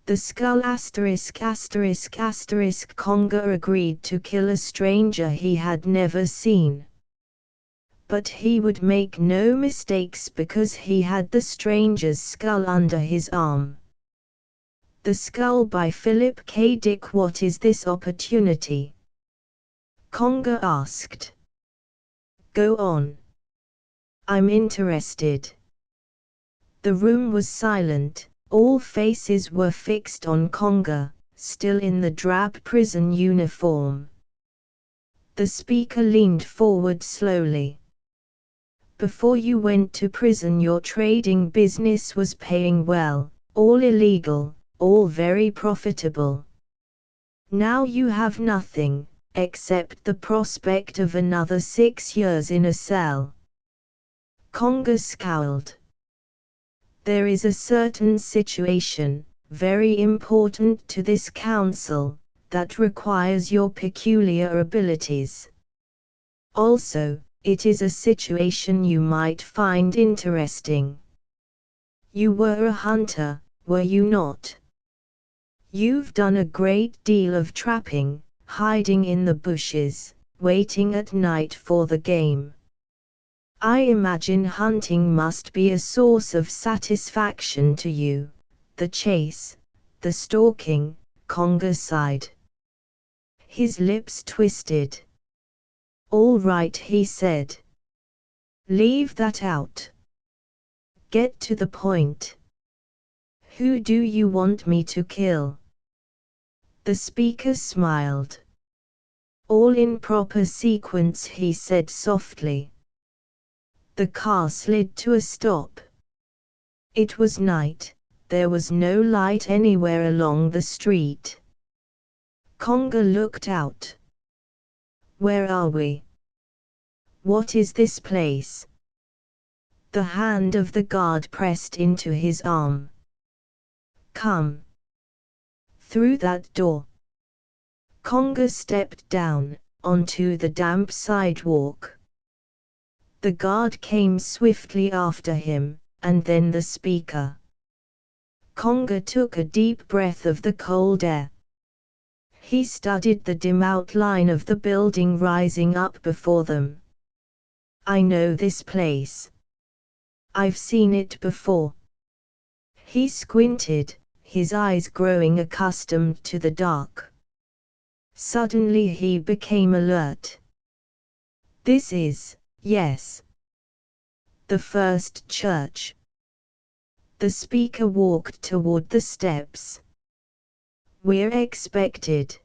The skull asterisk asterisk asterisk Conga agreed to kill a stranger he had never seen. But he would make no mistakes because he had the stranger's skull under his arm. The Skull by Philip K. Dick. What is this opportunity? Conga asked. Go on. I'm interested. The room was silent. All faces were fixed on Conga, still in the drab prison uniform. The speaker leaned forward slowly. Before you went to prison, your trading business was paying well, all illegal, all very profitable. Now you have nothing, except the prospect of another 6 years in a cell. Conga scowled. There is a certain situation, very important to this council, that requires your peculiar abilities. Also, it is a situation you might find interesting. You were a hunter, were you not? You've done a great deal of trapping, hiding in the bushes, waiting at night for the game. I imagine hunting must be a source of satisfaction to you. The chase, the stalking, Conga sighed. His lips twisted. All right, he said. Leave that out. Get to the point. Who do you want me to kill? The speaker smiled. All in proper sequence, he said softly. The car slid to a stop. It was night, there was no light anywhere along the street. Conga looked out. Where are we? What is this place? The hand of the guard pressed into his arm. Come. Through that door. Conga stepped down, onto the damp sidewalk. The guard came swiftly after him, and then the speaker. Conga took a deep breath of the cold air. He studied the dim outline of the building rising up before them. I know this place. I've seen it before. He squinted, his eyes growing accustomed to the dark. Suddenly he became alert. This is, yes, the first church. The speaker walked toward the steps. We're expected.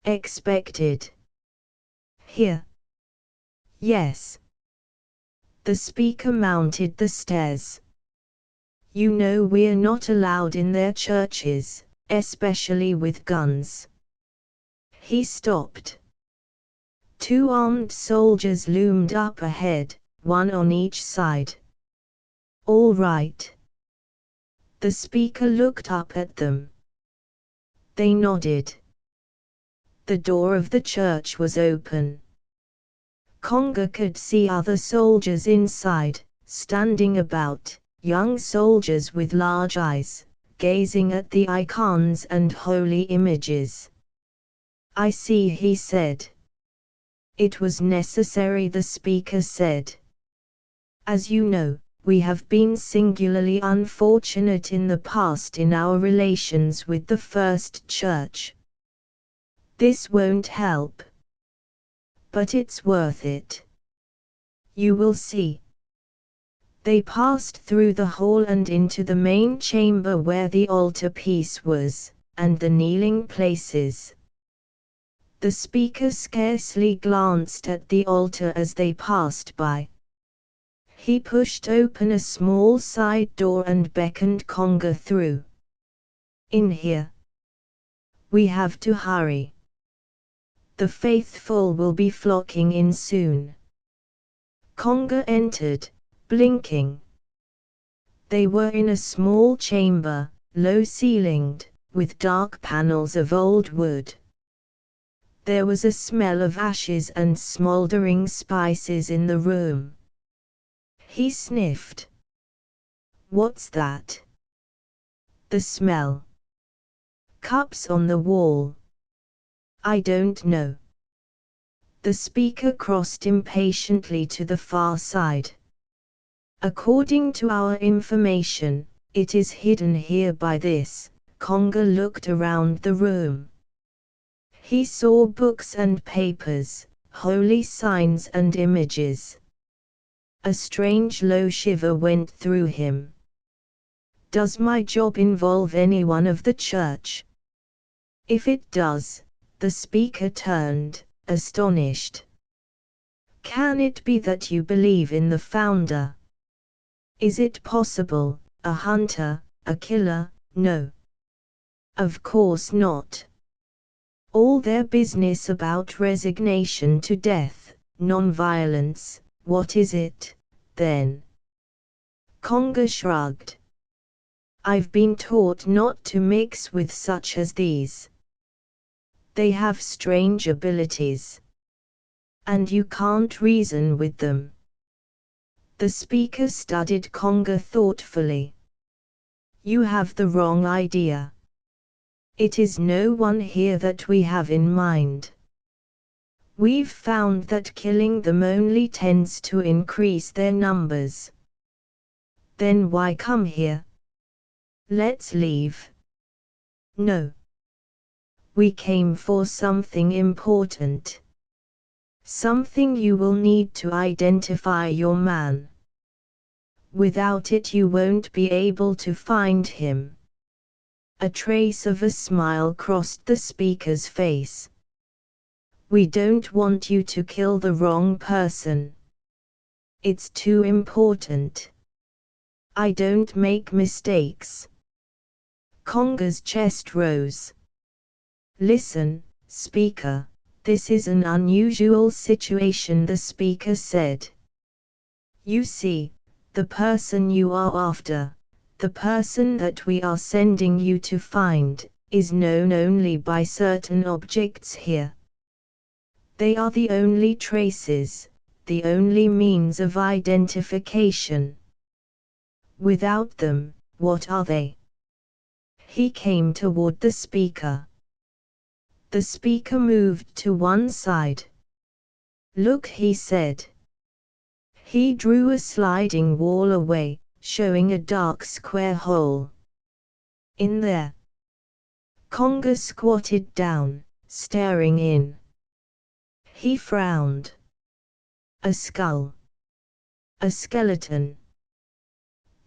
Expected. Here. Yes. The speaker mounted the stairs. You know we're not allowed in their churches, especially with guns. He stopped. 2 armed soldiers loomed up ahead, one on each side. All right. The speaker looked up at them. They nodded. The door of the church was open. Conga could see other soldiers inside, standing about, young soldiers with large eyes, gazing at the icons and holy images. I see, he said. It was necessary, the speaker said. As you know, we have been singularly unfortunate in the past in our relations with the First Church. This won't help. But it's worth it. You will see. They passed through the hall and into the main chamber where the altarpiece was, and the kneeling places. The speaker scarcely glanced at the altar as they passed by. He pushed open a small side door and beckoned Conga through. In here. We have to hurry. The faithful will be flocking in soon. Conga entered, blinking. They were in a small chamber, low-ceilinged, with dark panels of old wood. There was a smell of ashes and smoldering spices in the room. He sniffed. What's that? The smell. Cups on the wall. I don't know. The speaker crossed impatiently to the far side. According to our information, it is hidden here by this. Conga looked around the room. He saw books and papers, holy signs and images. A strange low shiver went through him. Does my job involve anyone of the church? If it does, the speaker turned, astonished. Can it be that you believe in the founder? Is it possible, a hunter, a killer? No. Of course not. All their business about resignation to death, non-violence, what is it, then? Conga shrugged. I've been taught not to mix with such as these. They have strange abilities. And you can't reason with them. The speaker studied Conga thoughtfully. You have the wrong idea. It is no one here that we have in mind. We've found that killing them only tends to increase their numbers. Then why come here? Let's leave. No. We came for something important. Something you will need to identify your man. Without it you won't be able to find him. A trace of a smile crossed the speaker's face. We don't want you to kill the wrong person. It's too important. I don't make mistakes. Conga's chest rose. Listen, speaker, this is an unusual situation, the speaker said. You see, the person you are after, the person that we are sending you to find, is known only by certain objects here. They are the only traces, the only means of identification. Without them, what are they? He came toward the speaker. The speaker moved to one side. Look, he said. He drew a sliding wall away, showing a dark square hole. In there. Conga squatted down, staring in. He frowned. A skull. A skeleton.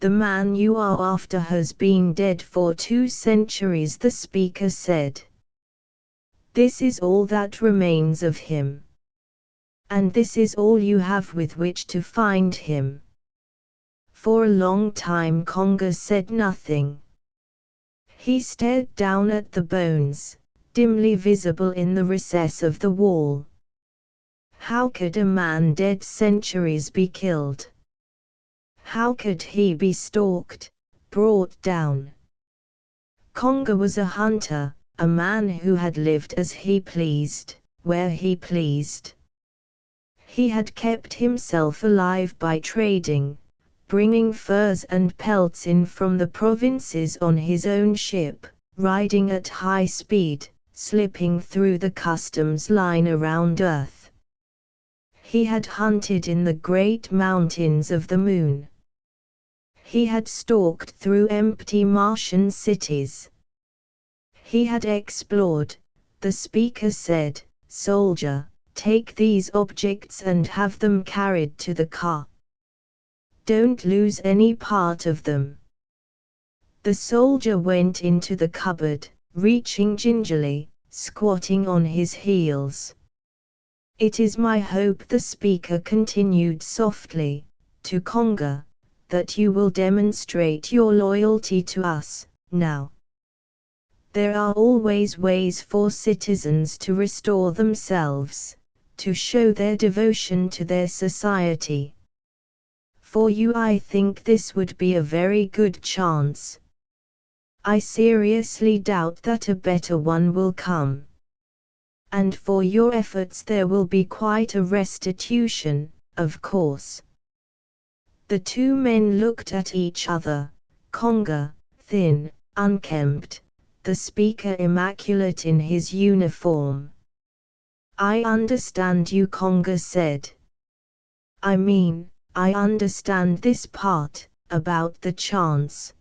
The man you are after has been dead for 2 centuries, the speaker said. This is all that remains of him. And this is all you have with which to find him. For a long time Conga said nothing. He stared down at the bones, dimly visible in the recess of the wall. How could a man dead centuries be killed? How could he be stalked, brought down? Conga was a hunter, a man who had lived as he pleased, where he pleased. He had kept himself alive by trading, bringing furs and pelts in from the provinces on his own ship, riding at high speed, slipping through the customs line around Earth. He had hunted in the great mountains of the moon. He had stalked through empty Martian cities. He had explored. The speaker said, Soldier, take these objects and have them carried to the car. Don't lose any part of them. The soldier went into the cupboard, reaching gingerly, squatting on his heels. It is my hope, the speaker continued softly, to Conga, that you will demonstrate your loyalty to us, now. There are always ways for citizens to restore themselves, to show their devotion to their society. For you I think this would be a very good chance. I seriously doubt that a better one will come. And for your efforts there will be quite a restitution, of course. The 2 men looked at each other. Conga, thin, unkempt, the speaker immaculate in his uniform. "I understand you," Conga said. "I mean, I understand this part, about the chance.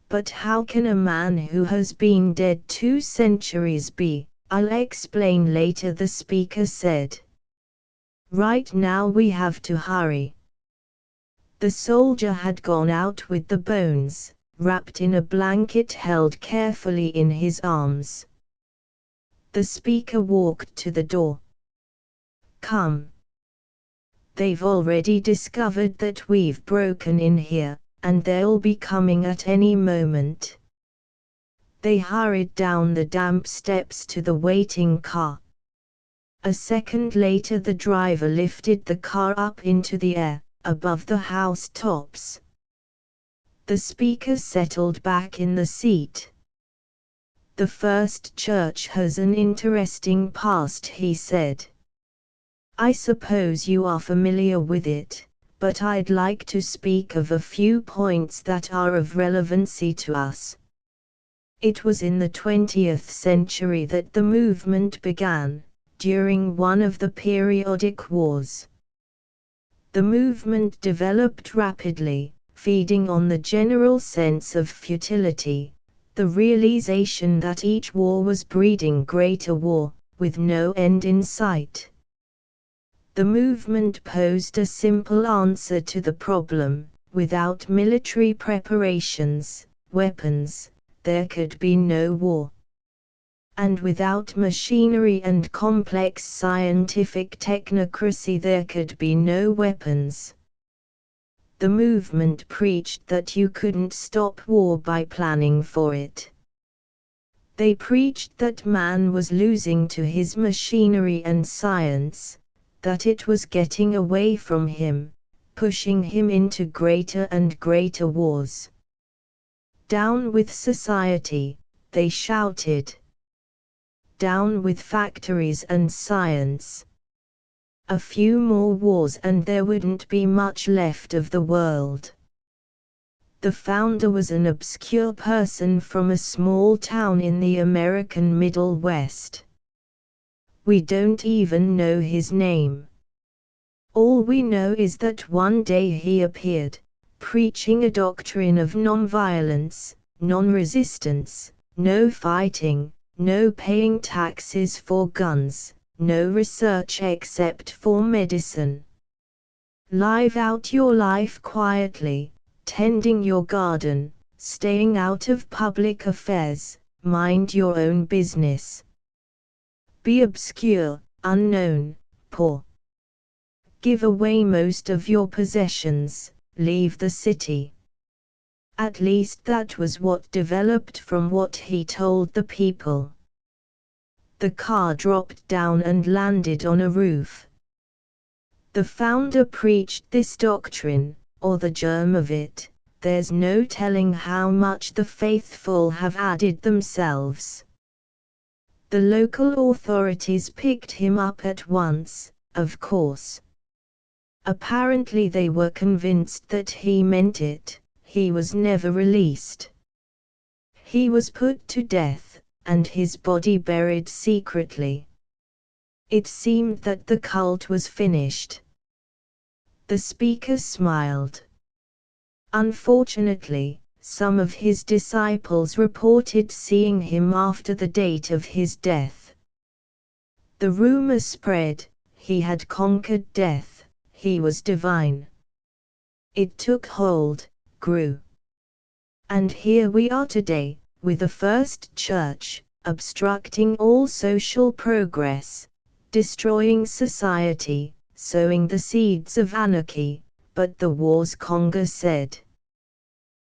But how can a man who has been dead 2 centuries be?" "I'll explain later," the speaker said. "Right now we have to hurry." The soldier had gone out with the bones, wrapped in a blanket held carefully in his arms. The speaker walked to the door. "Come. They've already discovered that we've broken in here, and they'll be coming at any moment." They hurried down the damp steps to the waiting car. A second later the driver lifted the car up into the air, above the house tops. The speaker settled back in the seat. "The First Church has an interesting past," he said. "I suppose you are familiar with it, but I'd like to speak of a few points that are of relevancy to us. It was in the 20th century that the movement began, during one of the periodic wars. The movement developed rapidly, feeding on the general sense of futility, the realization that each war was breeding greater war, with no end in sight. The movement posed a simple answer to the problem: without military preparations, weapons, there could be no war. And without machinery and complex scientific technocracy there could be no weapons. The movement preached that you couldn't stop war by planning for it. They preached that man was losing to his machinery and science, that it was getting away from him, pushing him into greater and greater wars. "Down with society," they shouted. "Down with factories and science. A few more wars and there wouldn't be much left of the world." The founder was an obscure person from a small town in the American Middle West. We don't even know his name. All we know is that one day he appeared, preaching a doctrine of nonviolence, non-resistance, no fighting, no paying taxes for guns, no research except for medicine. Live out your life quietly, tending your garden, staying out of public affairs, mind your own business. Be obscure, unknown, poor. Give away most of your possessions, leave the city. At least that was what developed from what he told the people. The car dropped down and landed on a roof. The founder preached this doctrine, or the germ of it. There's no telling how much the faithful have added themselves. The local authorities picked him up at once, of course. Apparently they were convinced that he meant it. He was never released. He was put to death, and his body buried secretly. It seemed that the cult was finished. The speaker smiled. Unfortunately, some of his disciples reported seeing him after the date of his death. The rumor spread: he had conquered death, he was divine. It took hold, grew. And here we are today, with the First Church, obstructing all social progress, destroying society, sowing the seeds of anarchy. But the wars, Conga said.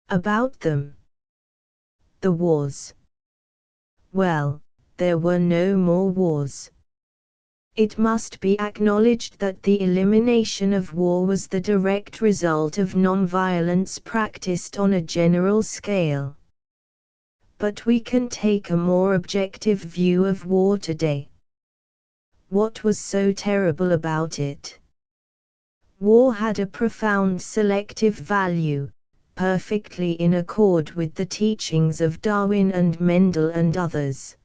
About them. The wars. Well, there were no more wars. It must be acknowledged that the elimination of war was the direct result of nonviolence practiced on a general scale. But we can take a more objective view of war today. What was so terrible about it? War had a profound selective value. perfectly in accord with the teachings of Darwin and Mendel and others.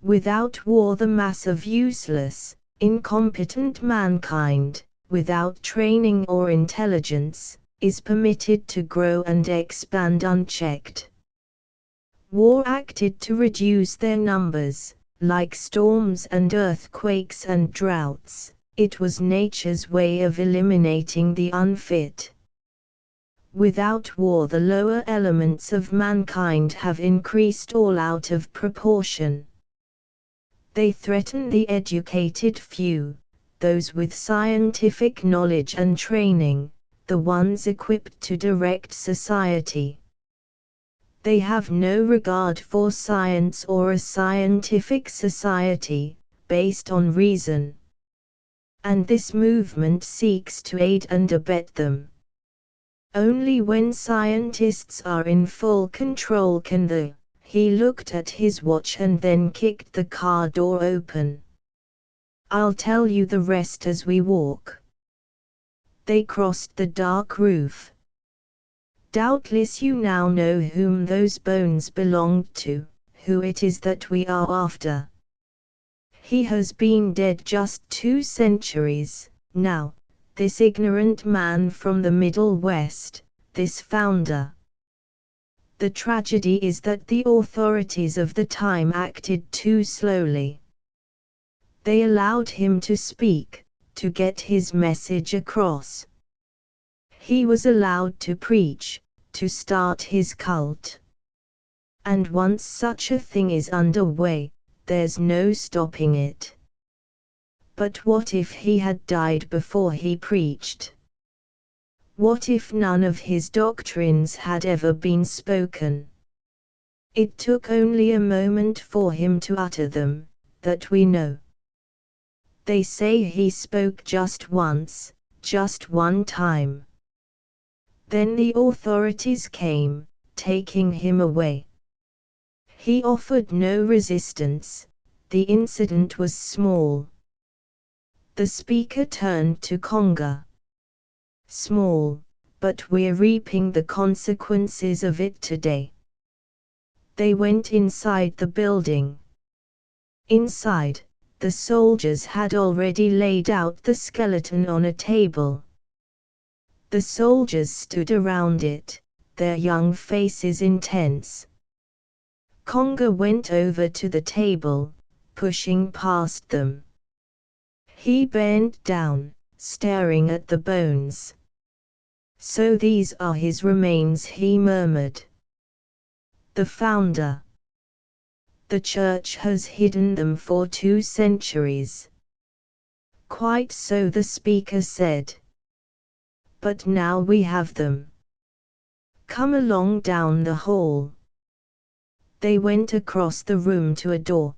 Without war, the mass of useless, incompetent mankind, without training or intelligence, is permitted to grow and expand unchecked. War acted to reduce their numbers, like storms and earthquakes and droughts. It was nature's way of eliminating the unfit. Without war, the lower elements of mankind have increased all out of proportion. They threaten the educated few, those with scientific knowledge and training, the ones equipped to direct society. They have no regard for science or a scientific society, based on reason. And this movement seeks to aid and abet them. Only when scientists are in full control can He looked at his watch and then kicked the car door open. I'll tell you the rest as we walk. They crossed the dark roof. Doubtless you now know whom those bones belonged to, who it is that we are after. He has been dead just 2 centuries, now, this ignorant man from the Middle West, this founder. The tragedy is that the authorities of the time acted too slowly. They allowed him to speak, to get his message across. He was allowed to preach, to start his cult. And once such a thing is underway, there's no stopping it. But what if he had died before he preached? What if none of his doctrines had ever been spoken? It took only a moment for him to utter them, that we know. They say he spoke just once, just one time. Then the authorities came, taking him away. He offered no resistance, the incident was small. The speaker turned to Conga. Small, but we're reaping the consequences of it today. They went inside the building. Inside, the soldiers had already laid out the skeleton on a table. The soldiers stood around it, their young faces intense. Conga went over to the table, pushing past them. He bent down, staring at the bones. So these are his remains, he murmured. The founder. The church has hidden them for 2 centuries. Quite so, the speaker said. But now we have them. Come along down the hall. They went across the room to a door.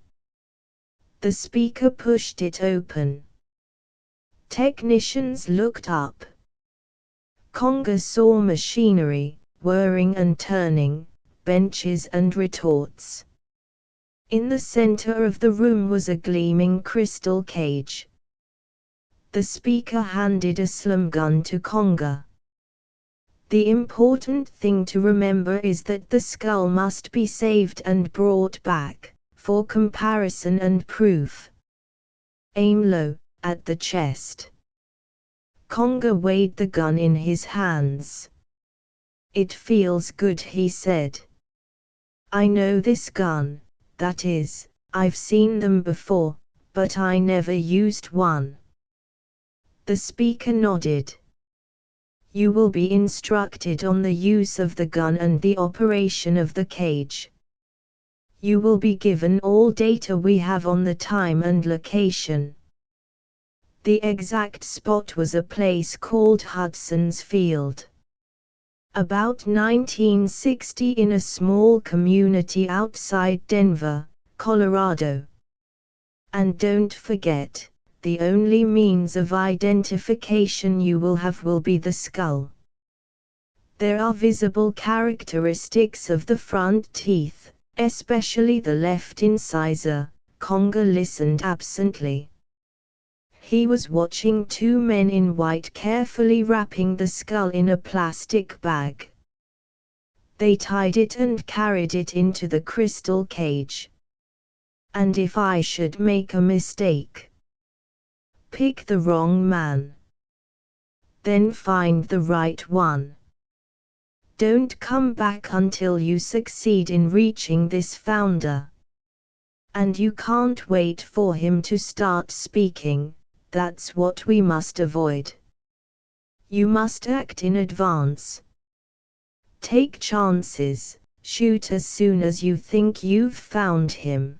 The speaker pushed it open. Technicians looked up. Conga saw machinery, whirring and turning, benches and retorts. In the center of the room was a gleaming crystal cage. The speaker handed a slim gun to Conga. The important thing to remember is that the skull must be saved and brought back, for comparison and proof. Aim low, at the chest. Conga weighed the gun in his hands. It feels good, he said. I know this gun, that is, I've seen them before, but I never used one. The speaker nodded. You will be instructed on the use of the gun and the operation of the cage. You will be given all data we have on the time and location. The exact spot was a place called Hudson's Field. About 1960, in a small community outside Denver, Colorado. And don't forget, the only means of identification you will have will be the skull. There are visible characteristics of the front teeth, especially the left incisor. Conga listened absently. He was watching 2 men in white carefully wrapping the skull in a plastic bag. They tied it and carried it into the crystal cage. And if I should make a mistake, pick the wrong man, then find the right one. Don't come back until you succeed in reaching this founder. And you can't wait for him to start speaking, that's what we must avoid. You must act in advance. Take chances, shoot as soon as you think you've found him.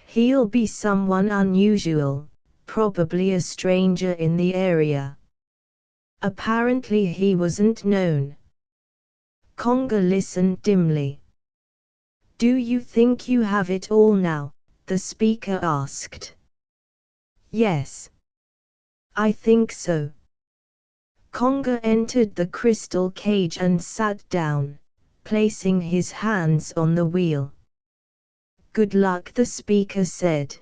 He'll be someone unusual, probably a stranger in the area. Apparently he wasn't known. Conga listened dimly. Do you think you have it all now? The speaker asked. Yes. I think so. Conga entered the crystal cage and sat down, placing his hands on the wheel. Good luck, the speaker said.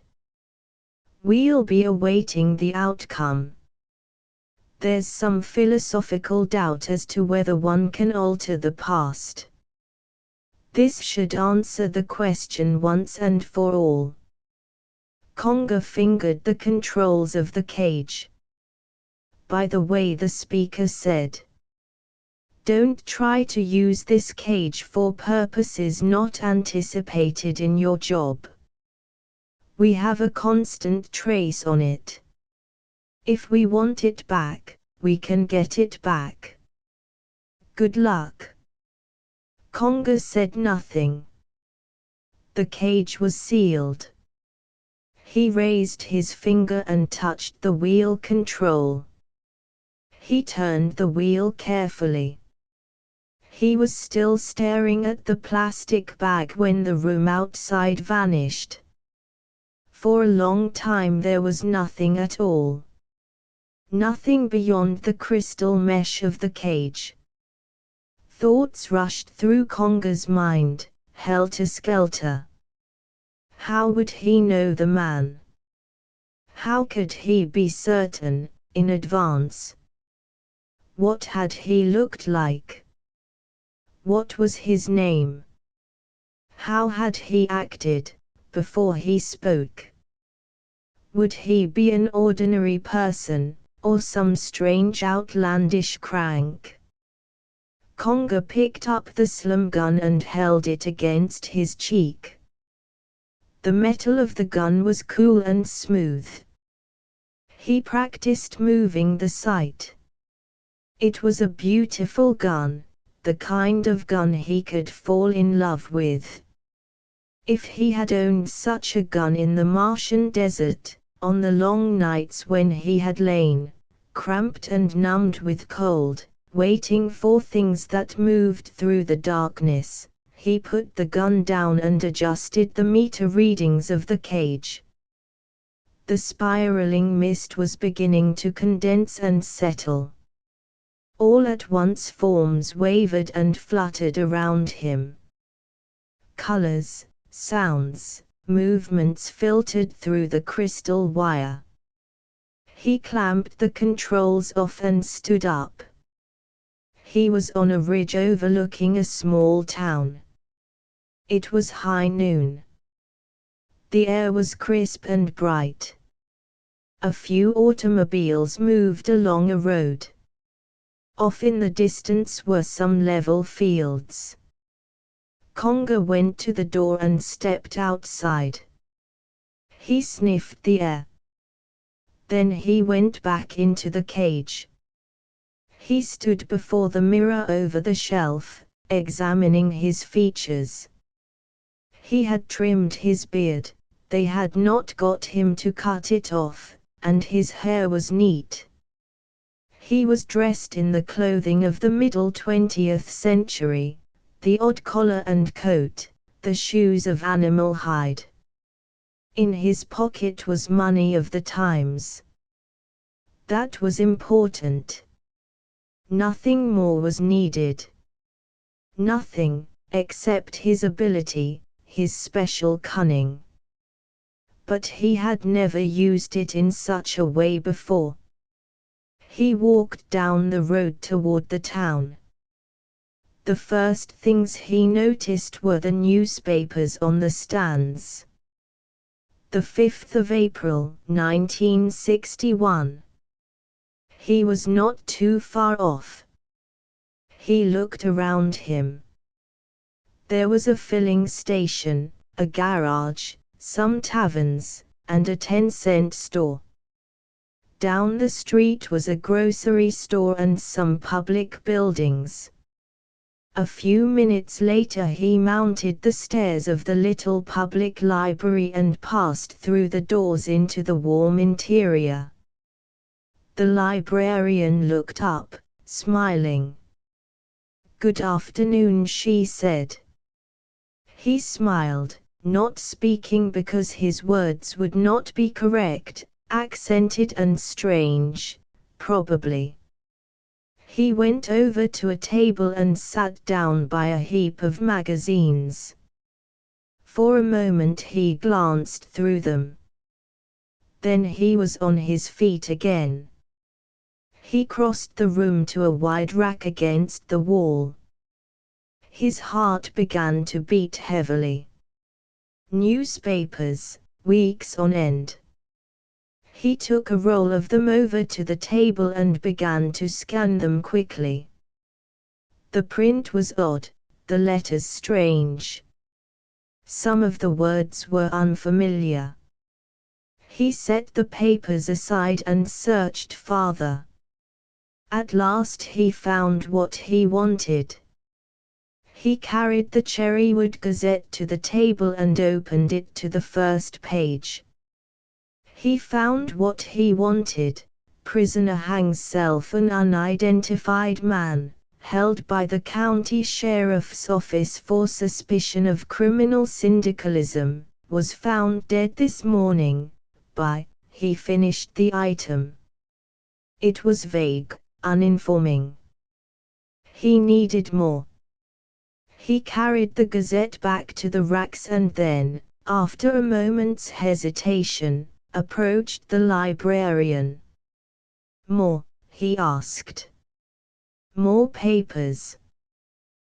We'll be awaiting the outcome. There's some philosophical doubt as to whether one can alter the past. This should answer the question once and for all. Conga fingered the controls of the cage. By the way, the speaker said, don't try to use this cage for purposes not anticipated in your job. We have a constant trace on it. If we want it back, we can get it back. Good luck. Conga said nothing. The cage was sealed. He raised his finger and touched the wheel control. He turned the wheel carefully. He was still staring at the plastic bag when the room outside vanished. For a long time there was nothing at all. Nothing beyond the crystal mesh of the cage. Thoughts rushed through Conga's mind, helter-skelter. How would he know the man? How could he be certain, in advance? What had he looked like? What was his name? How had he acted, before he spoke? Would he be an ordinary person, or some strange outlandish crank? Conga picked up the slim gun and held it against his cheek. The metal of the gun was cool and smooth. He practiced moving the sight. It was a beautiful gun, the kind of gun he could fall in love with. If he had owned such a gun in the Martian desert, on the long nights when he had lain, cramped and numbed with cold, waiting for things that moved through the darkness, he put the gun down and adjusted the meter readings of the cage. The spiraling mist was beginning to condense and settle. All at once forms wavered and fluttered around him. Colors, sounds, movements filtered through the crystal wire. He clamped the controls off and stood up. He was on a ridge overlooking a small town. It was high noon. The air was crisp and bright. A few automobiles moved along a road. Off in the distance were some level fields. Conga went to the door and stepped outside. He sniffed the air. Then he went back into the cage. He stood before the mirror over the shelf, examining his features. He had trimmed his beard, they had not got him to cut it off, and his hair was neat. He was dressed in the clothing of the middle 20th century, the odd collar and coat, the shoes of animal hide. In his pocket was money of the times. That was important. Nothing more was needed. Nothing, except his ability, his special cunning. But he had never used it in such a way before. He walked down the road toward the town. The first things he noticed were the newspapers on the stands. The 5th of April, 1961. He was not too far off. He looked around him. There was a filling station, a garage, some taverns, and a 10-cent store. Down the street was a grocery store and some public buildings. A few minutes later he mounted the stairs of the little public library and passed through the doors into the warm interior. The librarian looked up, smiling. "Good afternoon," she said. He smiled, not speaking because his words would not be correct, accented and strange, probably. He went over to a table and sat down by a heap of magazines. For a moment he glanced through them. Then he was on his feet again. He crossed the room to a wide rack against the wall. His heart began to beat heavily. Newspapers, weeks on end. He took a roll of them over to the table and began to scan them quickly. The print was odd, the letters strange. Some of the words were unfamiliar. He set the papers aside and searched farther. At last he found what he wanted. He carried the Cherrywood Gazette to the table and opened it to the first page. He found what he wanted: prisoner hangs self. An unidentified man, held by the county sheriff's office for suspicion of criminal syndicalism, was found dead this morning. He finished the item. It was vague, uninforming. He needed more. He carried the Gazette back to the racks and then, after a moment's hesitation, approached the librarian. "More?" he asked. "More papers?"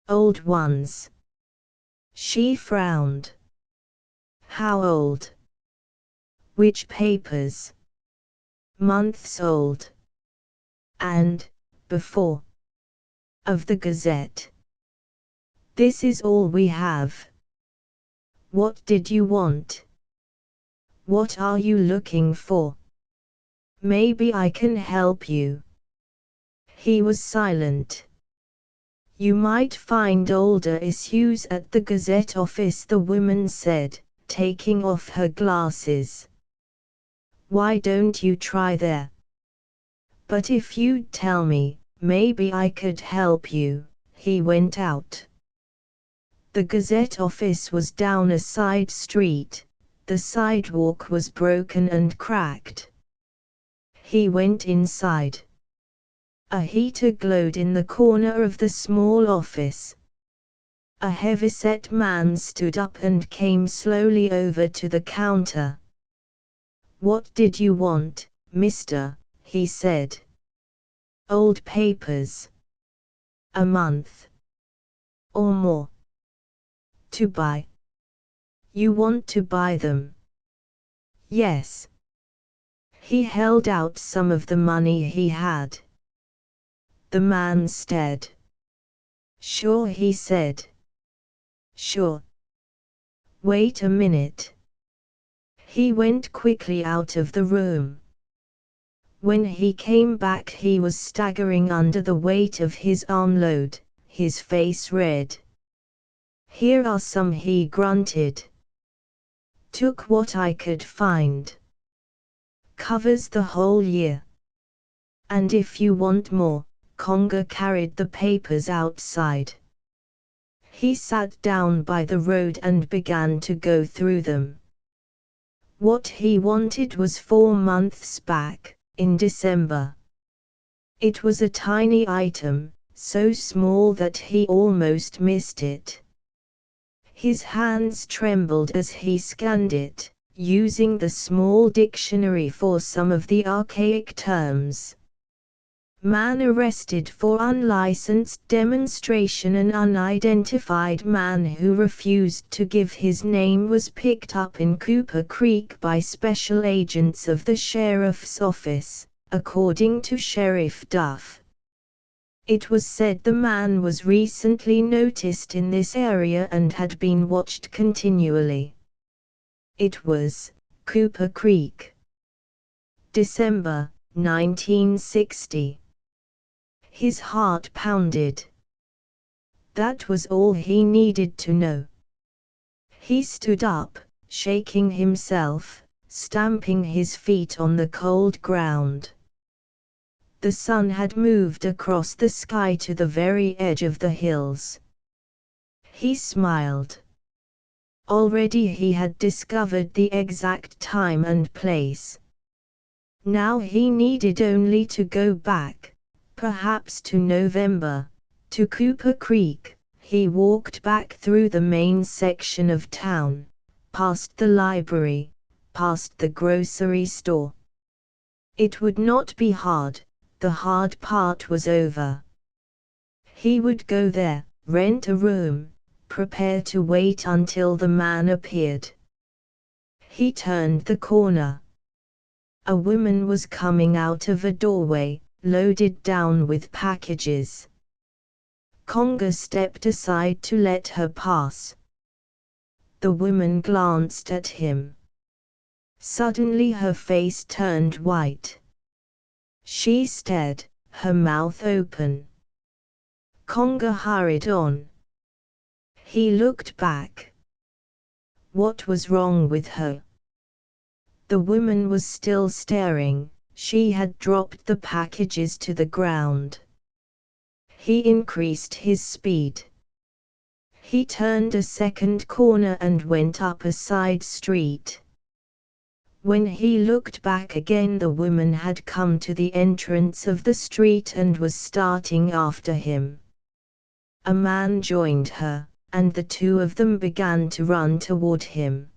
"Old ones." She frowned. "How old?" "Which papers?" "Months old." "And before?" "Of the Gazette." "This is all we have." "What did you want?" "What are you looking for?" "Maybe I can help you." He was silent. "You might find older issues at the Gazette office," the woman said, taking off her glasses. "Why don't you try there?" "But if you'd tell me, maybe I could help you." He went out. The Gazette office was down a side street. The sidewalk was broken and cracked. He went inside. A heater glowed in the corner of the small office. A heavy-set man stood up and came slowly over to the counter. "What did you want, mister?" he said. "Old papers." "A month or more?" "To buy." "You want to buy them?" "Yes." He held out some of the money he had. The man stared. "Sure," he said. "Sure." "Wait a minute." He went quickly out of the room. When he came back he was staggering under the weight of his armload, his face red. "Here are some," he grunted. "Took what I could find. Covers the whole year. And if you want more." Conger carried the papers outside. He sat down by the road and began to go through them. What he wanted was 4 months back, in December. It was a tiny item, so small that he almost missed it. His hands trembled as he scanned it, using the small dictionary for some of the archaic terms. Man arrested for unlicensed demonstration. An unidentified man who refused to give his name was picked up in Cooper Creek by special agents of the sheriff's office, according to Sheriff Duff. It was said the man was recently noticed in this area and had been watched continually. It was Cooper Creek. December 1960. His heart pounded. That was all he needed to know. He stood up, shaking himself, stamping his feet on the cold ground. The sun had moved across the sky to the very edge of the hills. He smiled. Already he had discovered the exact time and place. Now he needed only to go back, perhaps to November, to Cooper Creek. He walked back through the main section of town, past the library, past the grocery store. It would not be hard, the hard part was over. He would go there, rent a room, prepare to wait until the man appeared. He turned the corner. A woman was coming out of a doorway, loaded down with packages. Conga stepped aside to let her pass. The woman glanced at him. Suddenly her face turned white. She stared, her mouth open. Conga hurried on. He looked back. What was wrong with her? The woman was still staring. She had dropped the packages to the ground. He increased his speed. He turned a second corner and went up a side street. When he looked back again, the woman had come to the entrance of the street and was starting after him. A man joined her, and the two of them began to run toward him.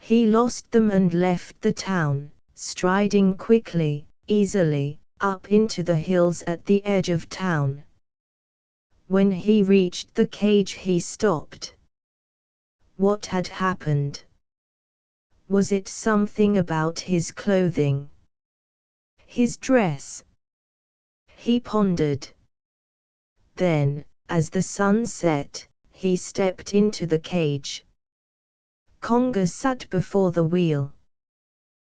He lost them and left the town, striding quickly, easily, up into the hills at the edge of town. When he reached the cage, he stopped. What had happened? Was it something about his clothing? His dress? He pondered. Then, as the sun set, he stepped into the cage. Conga sat before the wheel.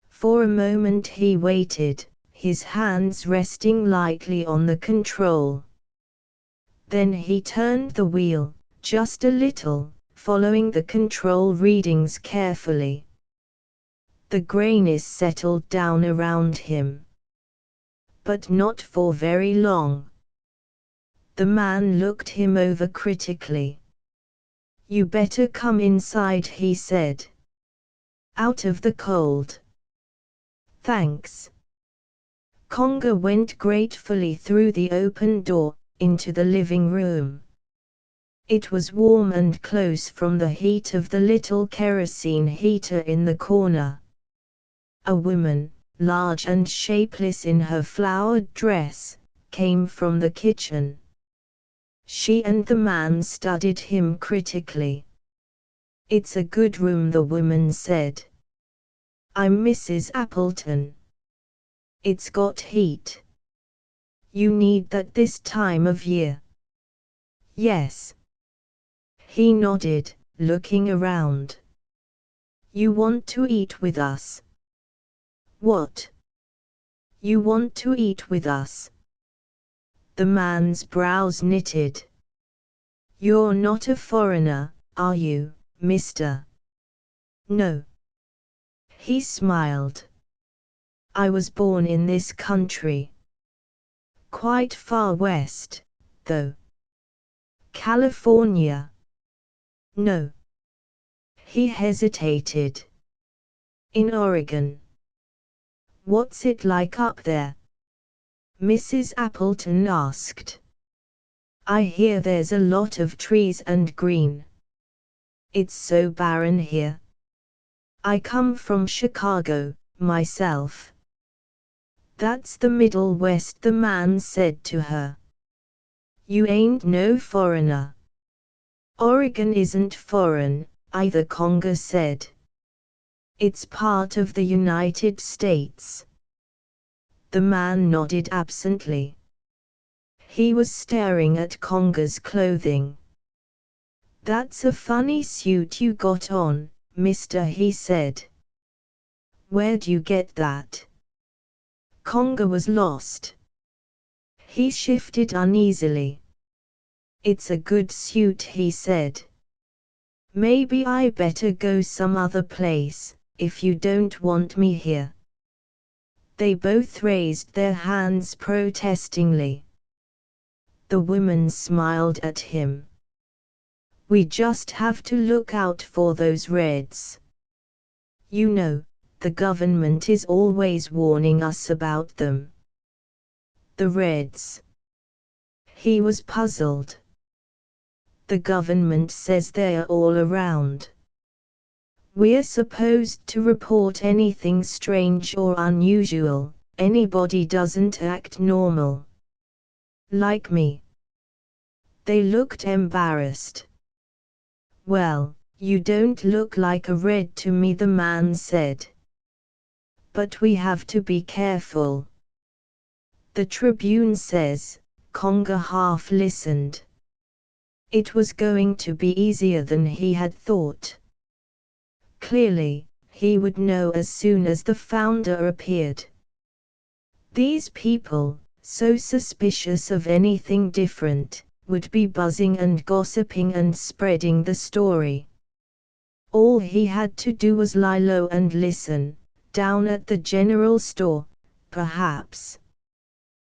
For a moment he waited, his hands resting lightly on the control. Then he turned the wheel, just a little, following the control readings carefully. The grayness settled down around him. But not for very long. The man looked him over critically. "You better come inside," he said. "Out of the cold." "Thanks." Conga went gratefully through the open door, into the living room. It was warm and close from the heat of the little kerosene heater in the corner. A woman, large and shapeless in her flowered dress, came from the kitchen. She and the man studied him critically. "It's a good room," the woman said. "I'm Mrs. Appleton. It's got heat. You need that this time of year." "Yes." He nodded, looking around. "You want to eat with us?" "What? You want to eat with us?" The man's brows knitted. "You're not a foreigner, are you, mister?" "No." He smiled. "I was born in this country. Quite far west, though." "California?" "No." He hesitated. "In Oregon." "What's it like up there?" Mrs. Appleton asked. "I hear there's a lot of trees and green." "It's so barren here." "I come from Chicago, myself." "That's the Middle West," the man said to her. "You ain't no foreigner." "Oregon isn't foreign," either, Conga said. "It's part of the United States." The man nodded absently. He was staring at Conga's clothing. "That's a funny suit you got on, mister," he said. "Where'd you get that?" Conga was lost. He shifted uneasily. "It's a good suit," he said. "Maybe I better go some other place, if you don't want me here." They both raised their hands protestingly. The woman smiled at him. "We just have to look out for those Reds. You know, the government is always warning us about them." "The Reds?" He was puzzled. "The government says they're all around. We're supposed to report anything strange or unusual, anybody doesn't act normal. Like me." They looked embarrassed. "Well, you don't look like a Red to me," the man said. "But we have to be careful. The Tribune says." Conga half listened. It was going to be easier than he had thought. Clearly, he would know as soon as the founder appeared. These people, so suspicious of anything different, would be buzzing and gossiping and spreading the story. All he had to do was lie low and listen, down at the general store, perhaps.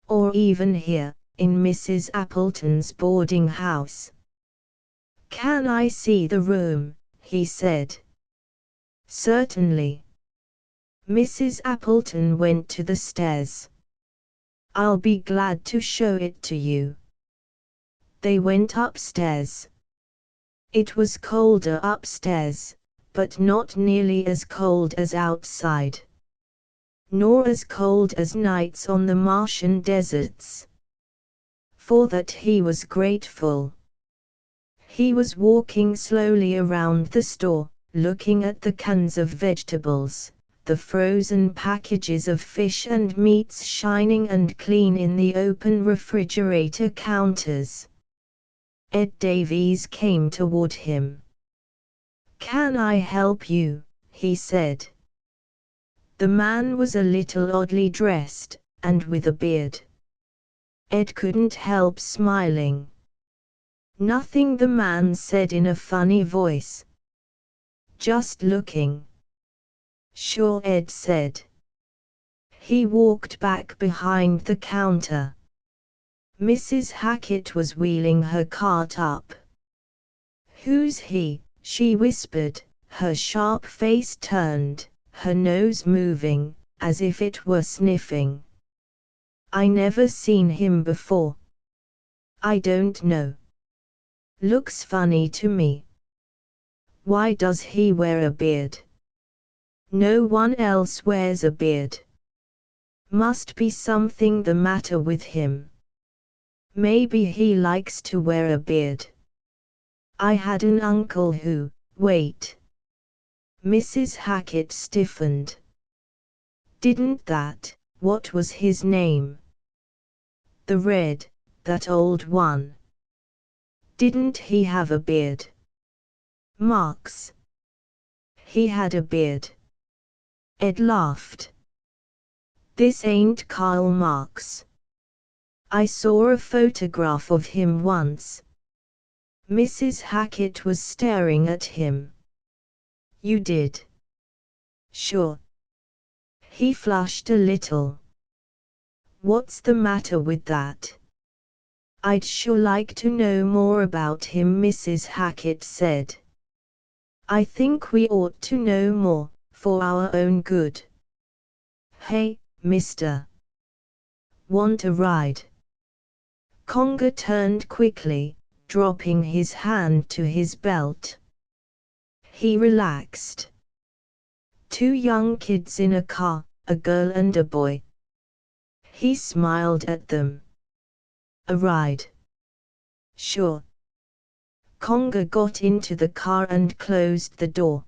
Or even here, in Mrs. Appleton's boarding house. "Can I see the room?" he said. "Certainly." Mrs. Appleton went to the stairs. "I'll be glad to show it to you." They went upstairs. It was colder upstairs, but not nearly as cold as outside. Nor as cold as nights on the Martian deserts. For that he was grateful. He was walking slowly around the store, looking at the cans of vegetables, the frozen packages of fish and meats shining and clean in the open refrigerator counters. Ed Davies came toward him. "Can I help you?" he said. The man was a little oddly dressed, and with a beard. Ed couldn't help smiling. "Nothing," the man said in a funny voice. "Just looking." "Sure," Ed said. He walked back behind the counter. Mrs. Hackett was wheeling her cart up. "Who's he?" she whispered, her sharp face turned, her nose moving, as if it were sniffing. "I never seen him before. I don't know. Looks funny to me." "Why does he wear a beard?" "No one else wears a beard. Must be something the matter with him. Maybe he likes to wear a beard. I had an uncle who—" "Wait." Mrs. Hackett stiffened. "Didn't that, what was his name?" "The Red, that old one. Didn't he have a beard?" "Marx. He had a beard." Ed laughed. "This ain't Karl Marx. I saw a photograph of him once." Mrs. Hackett was staring at him. "You did?" "Sure." He flushed a little. "What's the matter with that?" "I'd sure like to know more about him," Mrs. Hackett said. "I think we ought to know more, for our own good. Hey, mister. Want a ride?" Conga turned quickly, dropping his hand to his belt. He relaxed. Two young kids in a car, a girl and a boy. He smiled at them. A ride? Sure. Conga got into the car and closed the door.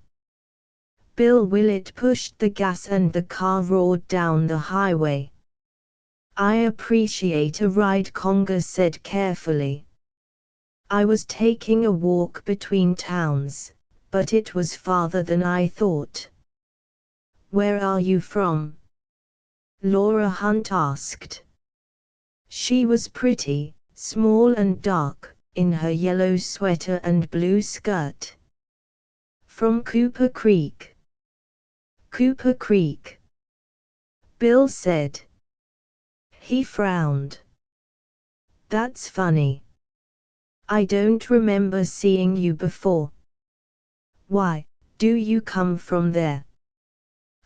Bill Willett pushed the gas and the car roared down the highway. I appreciate a ride, Conga said carefully. I was taking a walk between towns, but it was farther than I thought. Where are you from? Laura Hunt asked. She was pretty, small and dark, in her yellow sweater and blue skirt. From Cooper Creek. Cooper Creek, Bill said. He frowned. That's funny. I don't remember seeing you before. Why, do you come from there?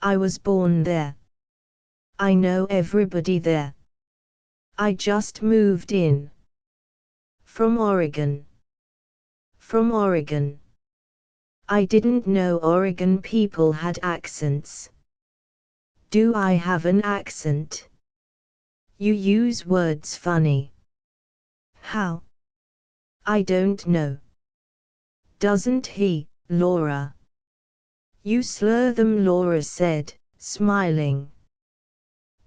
I was born there. I know everybody there. I just moved in. From Oregon. From Oregon. I didn't know Oregon people had accents. Do I have an accent? You use words funny. How? I don't know. Doesn't he, Laura? You slur them, Laura said, smiling.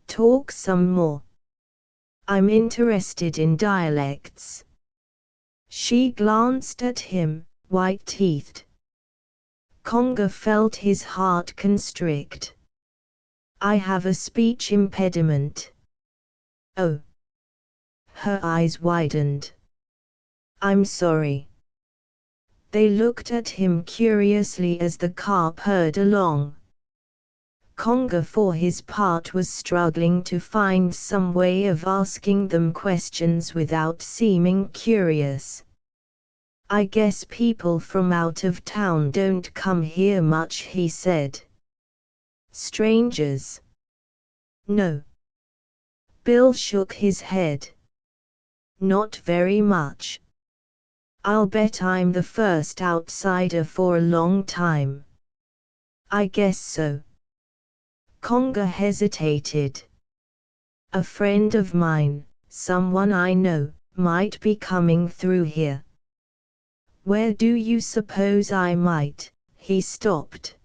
Talk some more. I'm interested in dialects. She glanced at him, white-teethed. Conga felt his heart constrict. I have a speech impediment. Oh. Her eyes widened. I'm sorry. They looked at him curiously as the car purred along. Conga for his part was struggling to find some way of asking them questions without seeming curious. I guess people from out of town don't come here much, he said. Strangers? No. Bill shook his head. Not very much. I'll bet I'm the first outsider for a long time. I guess so. Conga hesitated. A friend of mine, someone I know, might be coming through here. Where do you suppose I might? He stopped.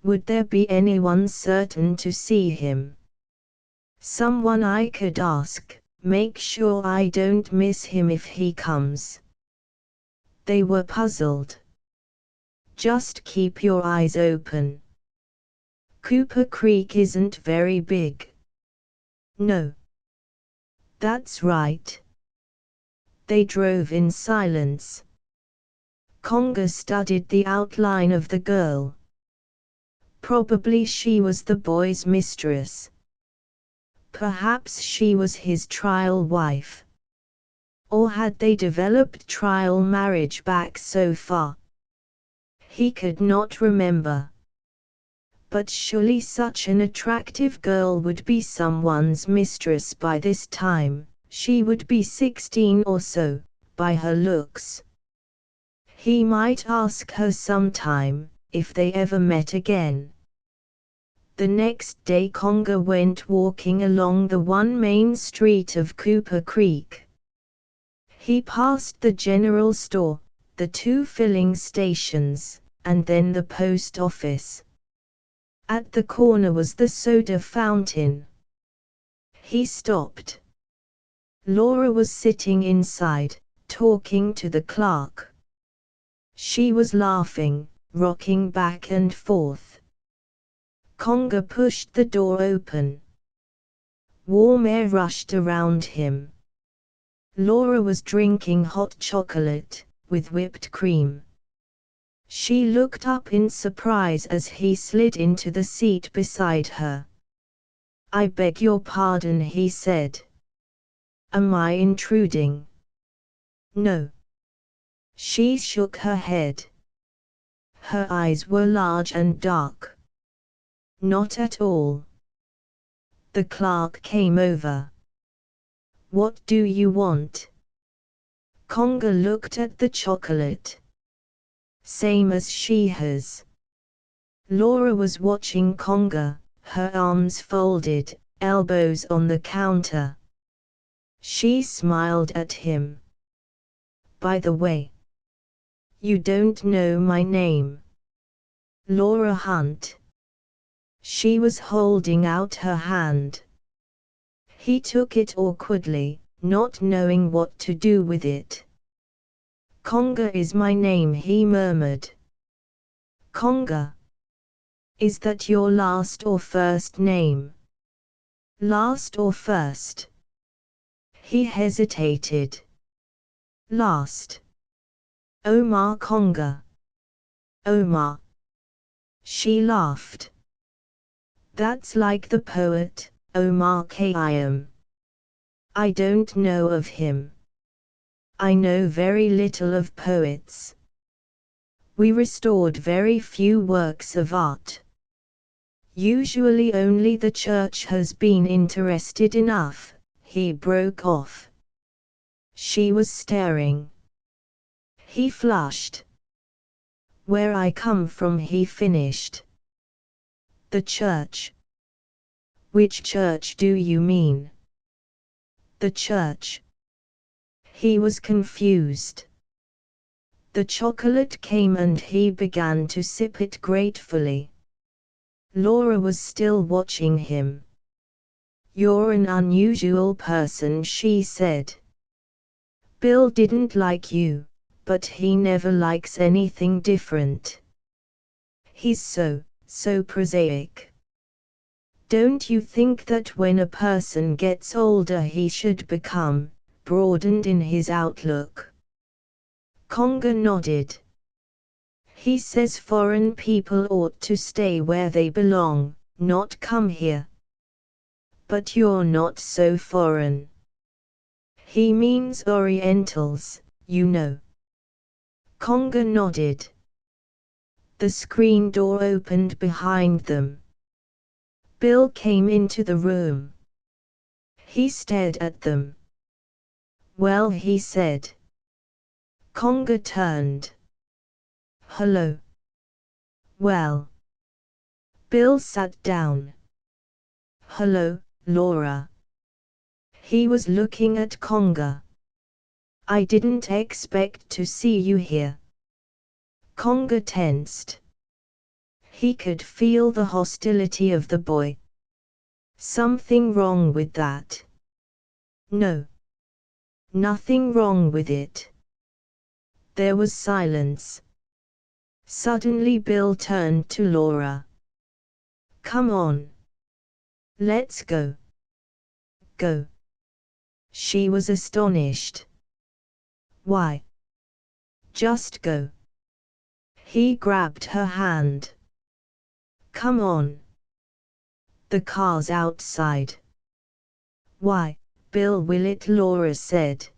Would there be anyone certain to see him? Someone I could ask, make sure I don't miss him if he comes. They were puzzled. Just keep your eyes open. Cooper Creek isn't very big. No. That's right. They drove in silence. Conga studied the outline of the girl. Probably she was the boy's mistress. Perhaps she was his trial wife. Or had they developed trial marriage back so far? He could not remember. But surely such an attractive girl would be someone's mistress by this time. She would be 16 or so, by her looks. He might ask her sometime, if they ever met again. The next day Conga went walking along the one main street of Cooper Creek. He passed the general store, the 2 filling stations, and then the post office. At the corner was the soda fountain. He stopped. Laura was sitting inside, talking to the clerk. She was laughing, rocking back and forth. Conga pushed the door open. Warm air rushed around him. Laura was drinking hot chocolate, with whipped cream. She looked up in surprise as he slid into the seat beside her. I beg your pardon, he said. Am I intruding? No. She shook her head. Her eyes were large and dark. Not at all. The clerk came over. What do you want? Conga looked at the chocolate. Same as she has. Laura was watching Conga, her arms folded, elbows on the counter. She smiled at him. By the way, you don't know my name. Laura Hunt. She was holding out her hand. He took it awkwardly, not knowing what to do with it. Conga is my name, he murmured. Conga. Is that your last or first name? Last or first? He hesitated. Last. Omar Conga. Omar. She laughed. That's like the poet, Omar Khayyam. I don't know of him. I know very little of poets. We restored very few works of art. Usually only the church has been interested enough, he broke off. She was staring. He flushed. Where I come from, he finished. The church. Which church do you mean? The church. He was confused. The chocolate came and he began to sip it gratefully. Laura was still watching him. You're an unusual person, she said. Bill didn't like you, but he never likes anything different. He's so prosaic. Don't you think that when a person gets older he should become broadened in his outlook? Conga nodded. He says foreign people ought to stay where they belong, not come here. But you're not so foreign. He means Orientals, you know. Conga nodded. The screen door opened behind them. Bill came into the room. He stared at them. Well, he said. Conga turned. Hello. Well. Bill sat down. Hello, Laura. He was looking at Conga. I didn't expect to see you here. Conga tensed. He could feel the hostility of the boy. Something wrong with that? No. Nothing wrong with it. There was silence. Suddenly Bill turned to Laura. Come on. Let's go. Go. She was astonished. Why? Just go. He grabbed her hand. Come on. The car's outside. Why, Bill Willett, Laura said.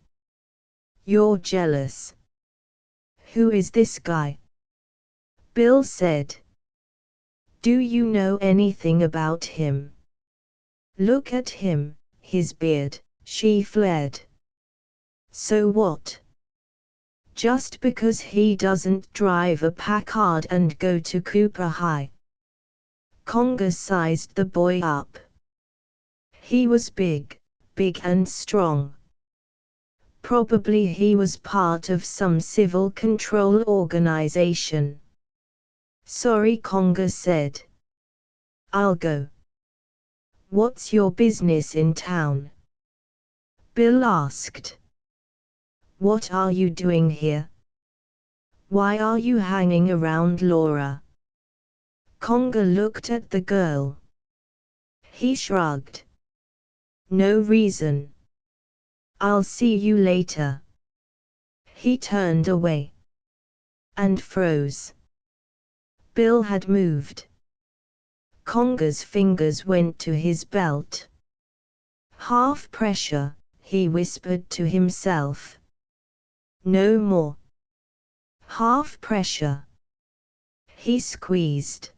You're jealous. Who is this guy? Bill said. Do you know anything about him? Look at him, his beard, she flared. So what? Just because he doesn't drive a Packard and go to Cooper High. Conga sized the boy up. He was big and strong. Probably he was part of some civil control organization. Sorry, Conga said. I'll go. What's your business in town? Bill asked. What are you doing here? Why are you hanging around Laura? Conga looked at the girl. He shrugged. No reason. I'll see you later. He turned away. And froze. Bill had moved. Conga's fingers went to his belt. Half pressure, he whispered to himself. No more. Half pressure. He squeezed.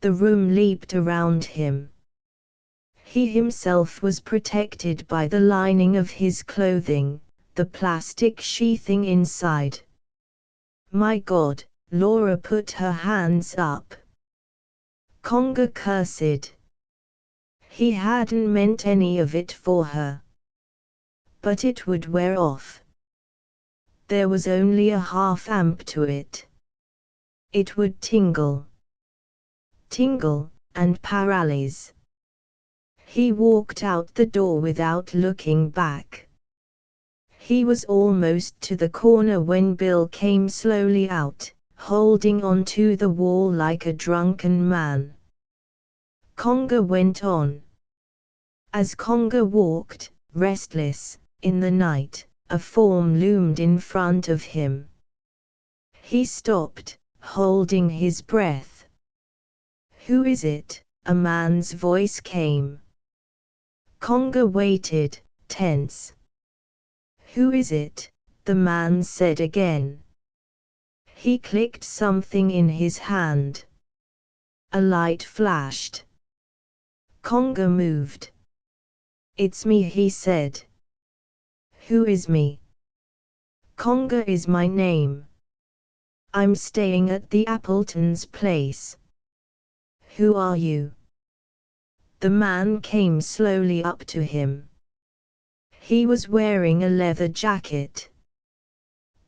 The room leaped around him. He himself was protected by the lining of his clothing, the plastic sheathing inside. My God, Laura put her hands up. Conga cursed. He hadn't meant any of it for her. But it would wear off. There was only a half amp to it. It would tingle, and paralyze. He walked out the door without looking back. He was almost to the corner when Bill came slowly out, holding on to the wall like a drunken man. Conga went on. As Conga walked, restless, in the night, a form loomed in front of him. He stopped, holding his breath. "Who is it?" a man's voice came. Conga waited, tense. "Who is it?" the man said again. He clicked something in his hand. A light flashed. Conga moved. "It's me," he said. "Who is me?" "Conga is my name. I'm staying at the Appletons' place." "Who are you?" The man came slowly up to him. He was wearing a leather jacket.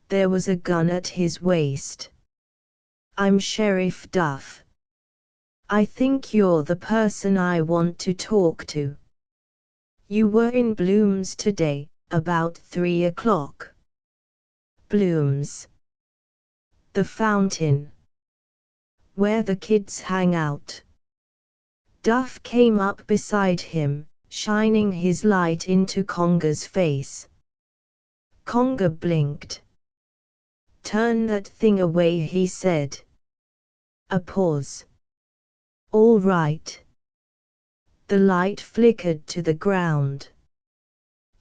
There was a gun at his waist. "I'm Sheriff Duff. I think you're the person I want to talk to. You were in Bloom's today, about 3 o'clock. "Bloom's?" "The fountain. Where the kids hang out." Duff came up beside him, shining his light into Conga's face. Conga blinked. "Turn that thing away," he said. A pause. "All right." The light flickered to the ground.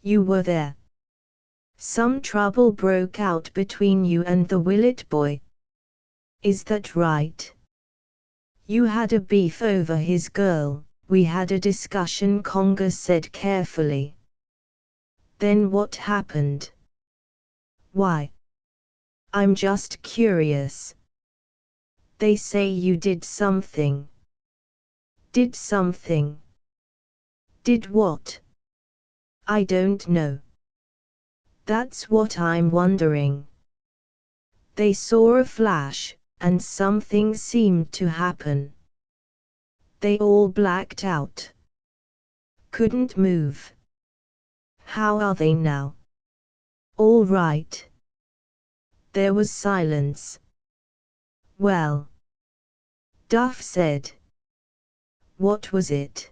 "You were there. Some trouble broke out between you and the Willett boy. Is that right? You had a beef over his girl." "We had a discussion," Conga said carefully. "Then what happened?" "Why? I'm just curious." "They say you did something." "Did something? Did what?" "I don't know." "That's what I'm wondering." They saw a flash, and something seemed to happen. They all blacked out. Couldn't move. "How are they now?" "All right." There was silence. "Well," Duff said. "What was it?"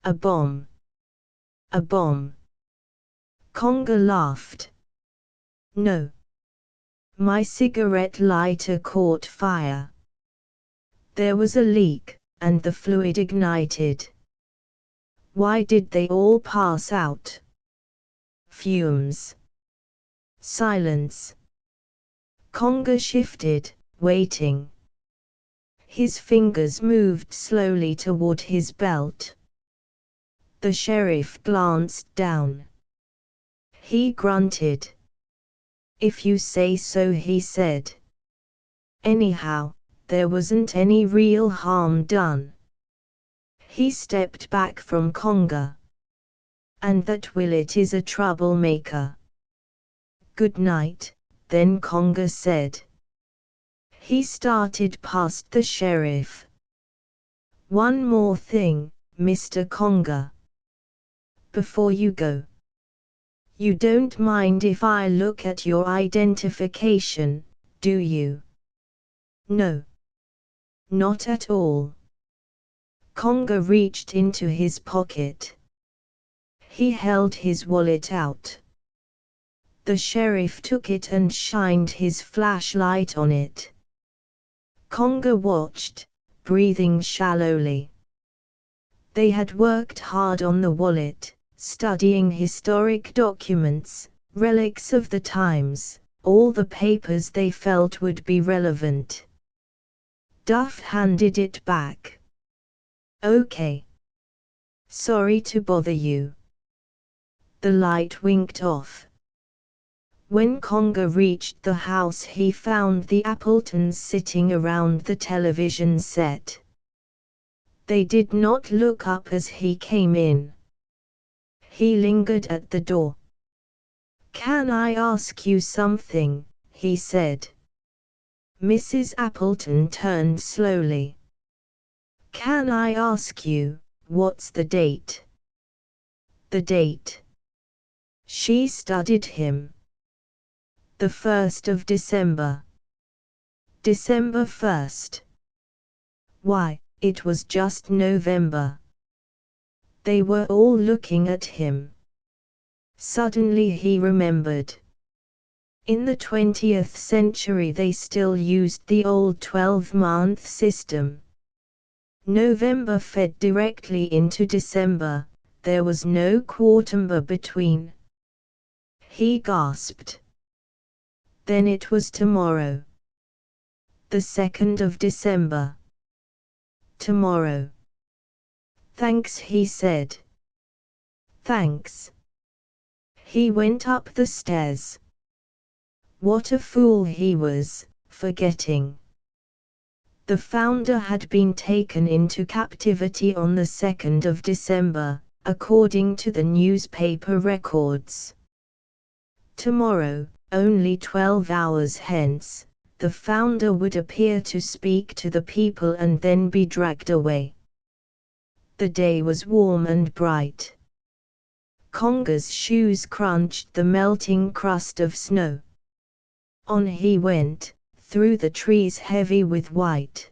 "A bomb." "A bomb?" Conga laughed. "No. My cigarette lighter caught fire. There was a leak, and the fluid ignited." "Why did they all pass out?" "Fumes." Silence. Conga shifted, waiting. His fingers moved slowly toward his belt. The sheriff glanced down. He grunted. "If you say so," he said. "Anyhow, there wasn't any real harm done." He stepped back from Conga. "And that Willett is a troublemaker." "Good night," then Conga said. He started past the sheriff. "One more thing, Mr. Conga. Before you go. You don't mind if I look at your identification, do you?" "No. Not at all." Conga reached into his pocket. He held his wallet out. The sheriff took it and shined his flashlight on it. Conga watched, breathing shallowly. They had worked hard on the wallet, studying historic documents, relics of the times, all the papers they felt would be relevant. Duff handed it back. "Okay. Sorry to bother you." The light winked off. When Conga reached the house, he found the Appletons sitting around the television set. They did not look up as he came in. He lingered at the door. "Can I ask you something?" he said. Mrs. Appleton turned slowly. "Can I ask you, what's the date?" "The date?" She studied him. "The 1st of December." "December 1st. Why, it was just November." They were all looking at him. Suddenly he remembered. In the 20th century they still used the old 12-month system. November fed directly into December, there was no Quartember between. He gasped. Then it was tomorrow. The 2nd of December. Tomorrow. "Thanks," he said. "Thanks." He went up the stairs. What a fool he was, forgetting. The founder had been taken into captivity on the 2nd of December, according to the newspaper records. Tomorrow, only 12 hours hence, the founder would appear to speak to the people and then be dragged away. The day was warm and bright. Conga's shoes crunched the melting crust of snow. On he went, through the trees heavy with white.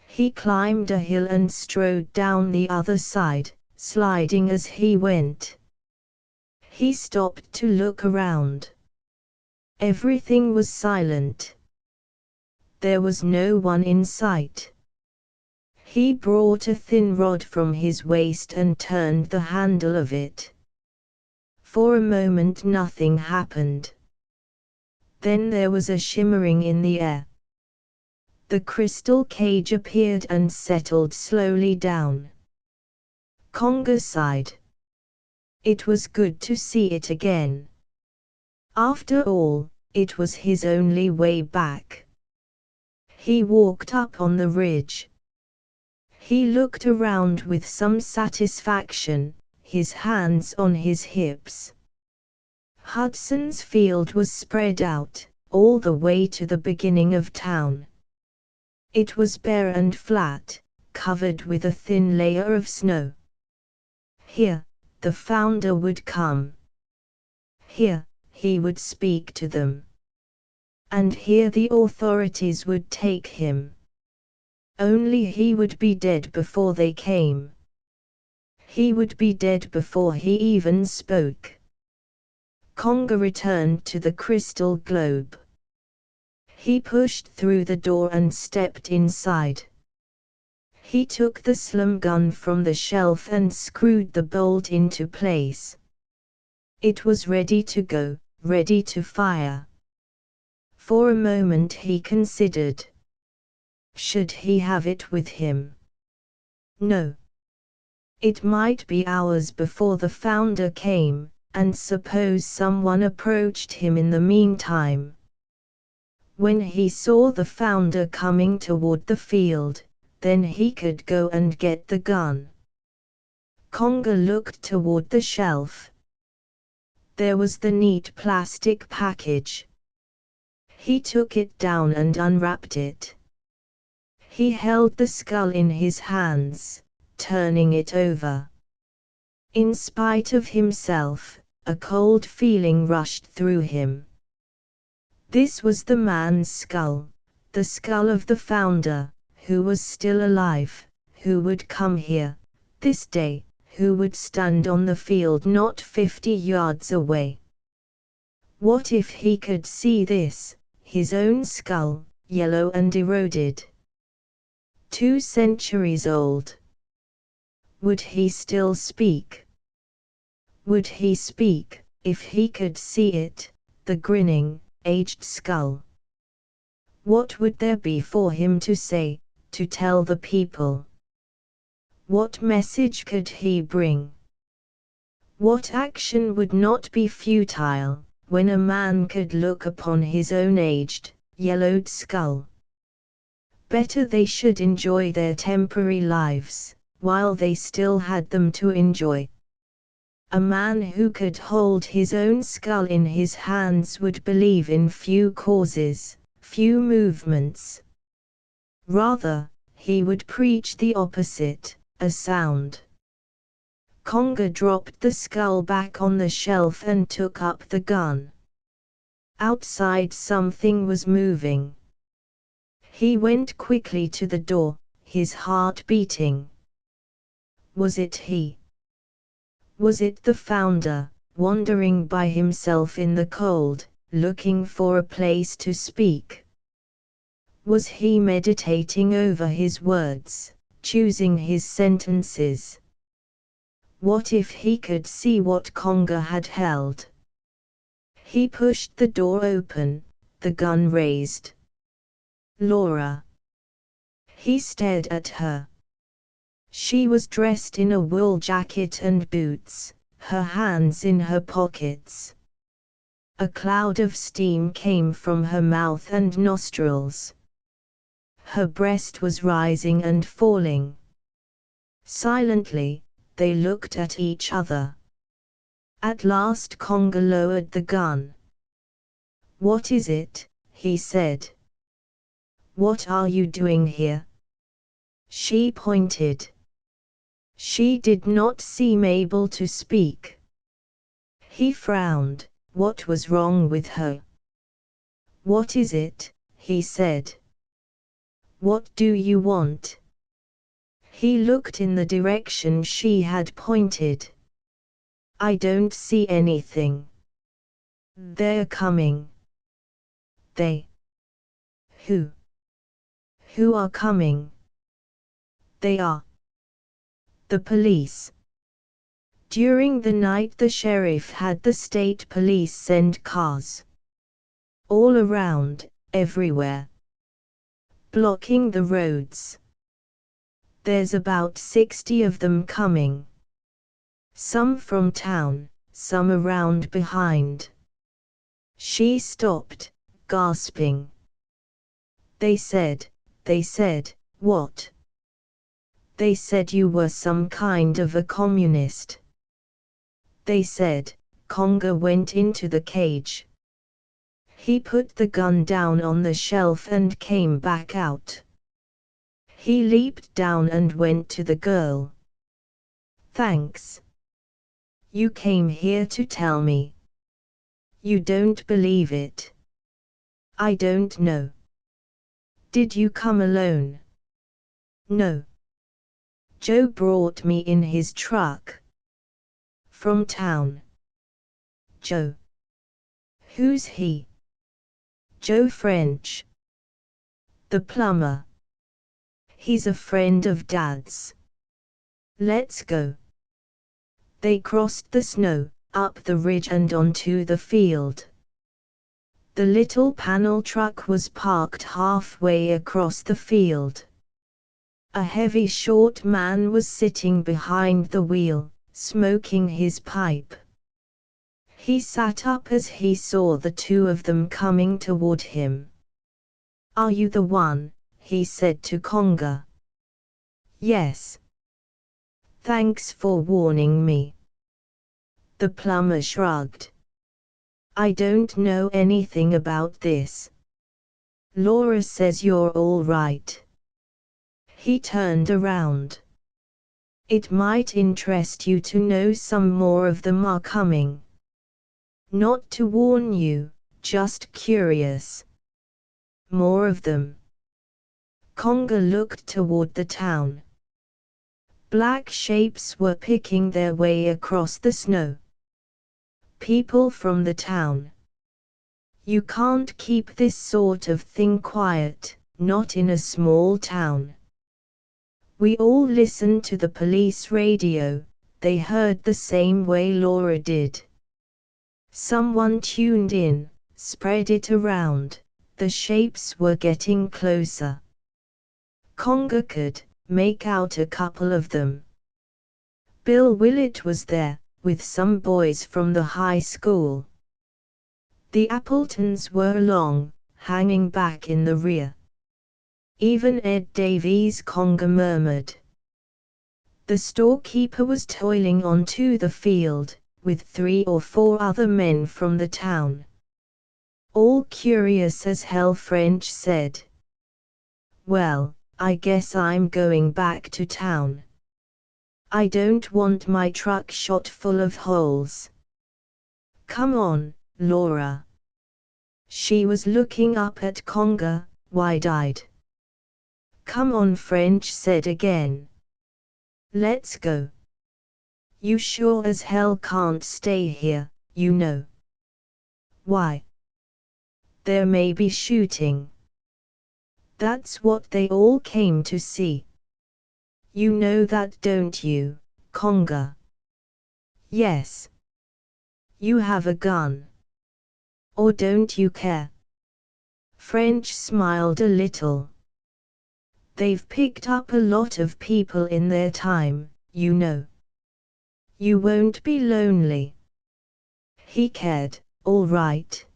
He climbed a hill and strode down the other side, sliding as he went. He stopped to look around. Everything was silent. There was no one in sight. He brought a thin rod from his waist and turned the handle of it. For a moment nothing happened. Then there was a shimmering in the air. The crystal cage appeared and settled slowly down. Conga sighed. It was good to see it again. After all, it was his only way back. He walked up on the ridge. He looked around with some satisfaction, his hands on his hips. Hudson's field was spread out, all the way to the beginning of town. It was bare and flat, covered with a thin layer of snow. Here, the founder would come. Here, he would speak to them. And here the authorities would take him. Only he would be dead before they came. He would be dead before he even spoke. Conga returned to the crystal globe. He pushed through the door and stepped inside. He took the slim gun from the shelf and screwed the bolt into place. It was ready to go, ready to fire. For a moment he considered. Should he have it with him? No. It might be hours before the founder came, and suppose someone approached him in the meantime. When he saw the founder coming toward the field, then he could go and get the gun. Conga looked toward the shelf. There was the neat plastic package. He took it down and unwrapped it. He held the skull in his hands, turning it over. In spite of himself, a cold feeling rushed through him. This was the man's skull, the skull of the founder, who was still alive, who would come here, this day, who would stand on the field not 50 yards away. What if he could see this, his own skull, yellow and eroded? 2 centuries old. Would he still speak? Would he speak, if he could see it, the grinning, aged skull? What would there be for him to say, to tell the people? What message could he bring? What action would not be futile, when a man could look upon his own aged, yellowed skull? Better they should enjoy their temporary lives, while they still had them to enjoy. A man who could hold his own skull in his hands would believe in few causes, few movements. Rather, he would preach the opposite, a sound. Conga dropped the skull back on the shelf and took up the gun. Outside something was moving. He went quickly to the door, his heart beating. Was it he? Was it the founder, wandering by himself in the cold, looking for a place to speak? Was he meditating over his words, choosing his sentences? What if he could see what Conga had held? He pushed the door open, the gun raised. Laura. He stared at her. She was dressed in a wool jacket and boots, her hands in her pockets. A cloud of steam came from her mouth and nostrils. Her breast was rising and falling. Silently, they looked at each other. At last Conga lowered the gun. "What is it?" he said. "What are you doing here?" She pointed. She did not seem able to speak. He frowned. What was wrong with her? "What is it?" he said. "What do you want?" He looked in the direction she had pointed. "I don't see anything." "They're coming." "They? Who? Who are coming?" "They are the police." During the night the sheriff had the state police send cars. All around, everywhere. Blocking the roads. There's about 60 of them coming. Some from town, some around behind. She stopped, gasping. They said, what?" "They said you were some kind of a communist." "They said." Conga went into the cage. He put the gun down on the shelf and came back out. He leaped down and went to the girl. "Thanks. You came here to tell me. You don't believe it." "I don't know." "Did you come alone?" "No. Joe brought me in his truck." "From town." "Joe? Who's he?" "Joe French. The plumber. He's a friend of Dad's." "Let's go." They crossed the snow, up the ridge and onto the field. The little panel truck was parked halfway across the field. A heavy short man was sitting behind the wheel, smoking his pipe. He sat up as he saw the two of them coming toward him. "Are you the one?" he said to Conga. "Yes." "Thanks for warning me." The plumber shrugged. "I don't know anything about this. Laura says you're all right." He turned around. "It might interest you to know some more of them are coming. Not to warn you, just curious." "More of them?" Conga looked toward the town. Black shapes were picking their way across the snow. People from the town. You can't keep this sort of thing quiet, not in a small town. We all listened to the police radio, they heard the same way Laura did. Someone tuned in, spread it around, the shapes were getting closer. Conga could make out a couple of them. Bill Willett was there, with some boys from the high school. The Appletons were along, hanging back in the rear. Even Ed Davies, Conga murmured. The storekeeper was toiling onto the field, with 3 or 4 other men from the town. All curious as hell, French said. Well, I guess I'm going back to town. I don't want my truck shot full of holes. Come on, Laura. She was looking up at Conga, wide-eyed. Come on, French said again. Let's go. You sure as hell can't stay here, you know. Why? There may be shooting. That's what they all came to see. You know that, don't you, Conga? Yes. You have a gun. Or don't you care? French smiled a little. They've picked up a lot of people in their time, you know. You won't be lonely. He cared, all right.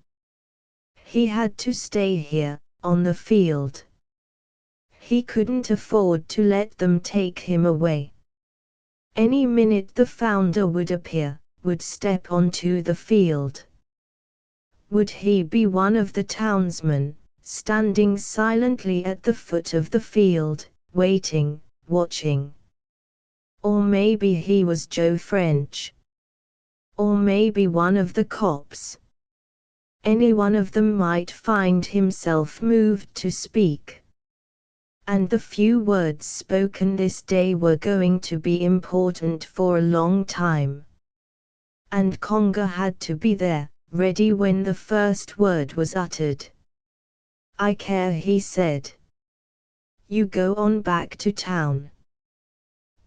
He had to stay here, on the field. He couldn't afford to let them take him away. Any minute the founder would appear, would step onto the field. Would he be one of the townsmen, standing silently at the foot of the field, waiting, watching? Or maybe he was Joe French. Or maybe one of the cops. Any one of them might find himself moved to speak. And the few words spoken this day were going to be important for a long time. And Conga had to be there, ready when the first word was uttered. I care, he said. You go on back to town.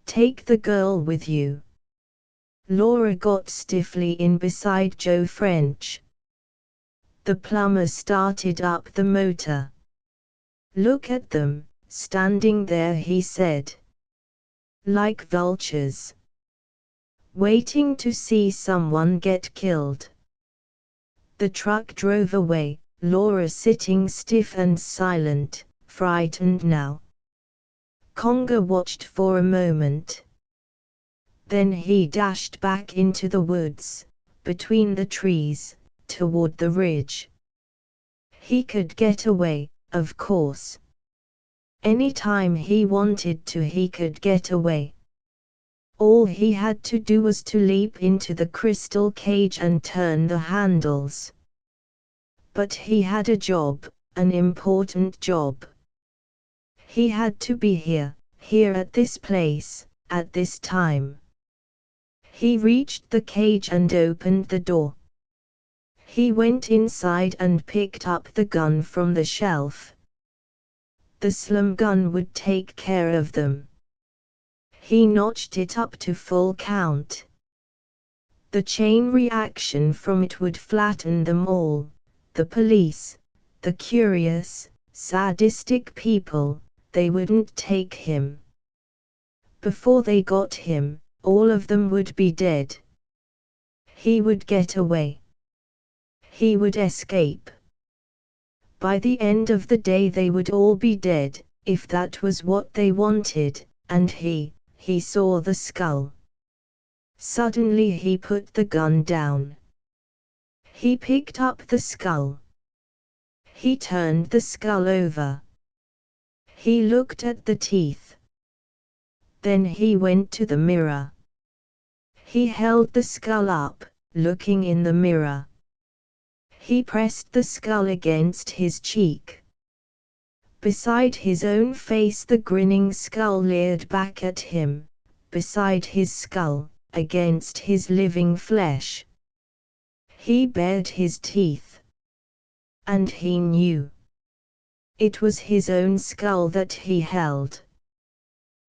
Take the girl with you. Laura got stiffly in beside Joe French. The plumber started up the motor. Look at them, standing there, he said. Like vultures. Waiting to see someone get killed. The truck drove away, Laura sitting stiff and silent, frightened now. Conga watched for a moment. Then he dashed back into the woods, between the trees, toward the ridge. He could get away, of course. Any time he wanted to, he could get away. All he had to do was to leap into the crystal cage and turn the handles. But he had a job, an important job. He had to be here at this place, at this time. He reached the cage and opened the door. He went inside and picked up the gun from the shelf. The slim gun would take care of them. He notched it up to full count. The chain reaction from it would flatten them all, the police, the curious, sadistic people. They wouldn't take him. Before they got him, all of them would be dead. He would get away. He would escape. By the end of the day they would all be dead, if that was what they wanted, and he saw the skull. Suddenly he put the gun down. He picked up the skull. He turned the skull over. He looked at the teeth. Then he went to the mirror. He held the skull up, looking in the mirror. He pressed the skull against his cheek. Beside his own face the grinning skull leered back at him, beside his skull, against his living flesh. He bared his teeth. And he knew. It was his own skull that he held.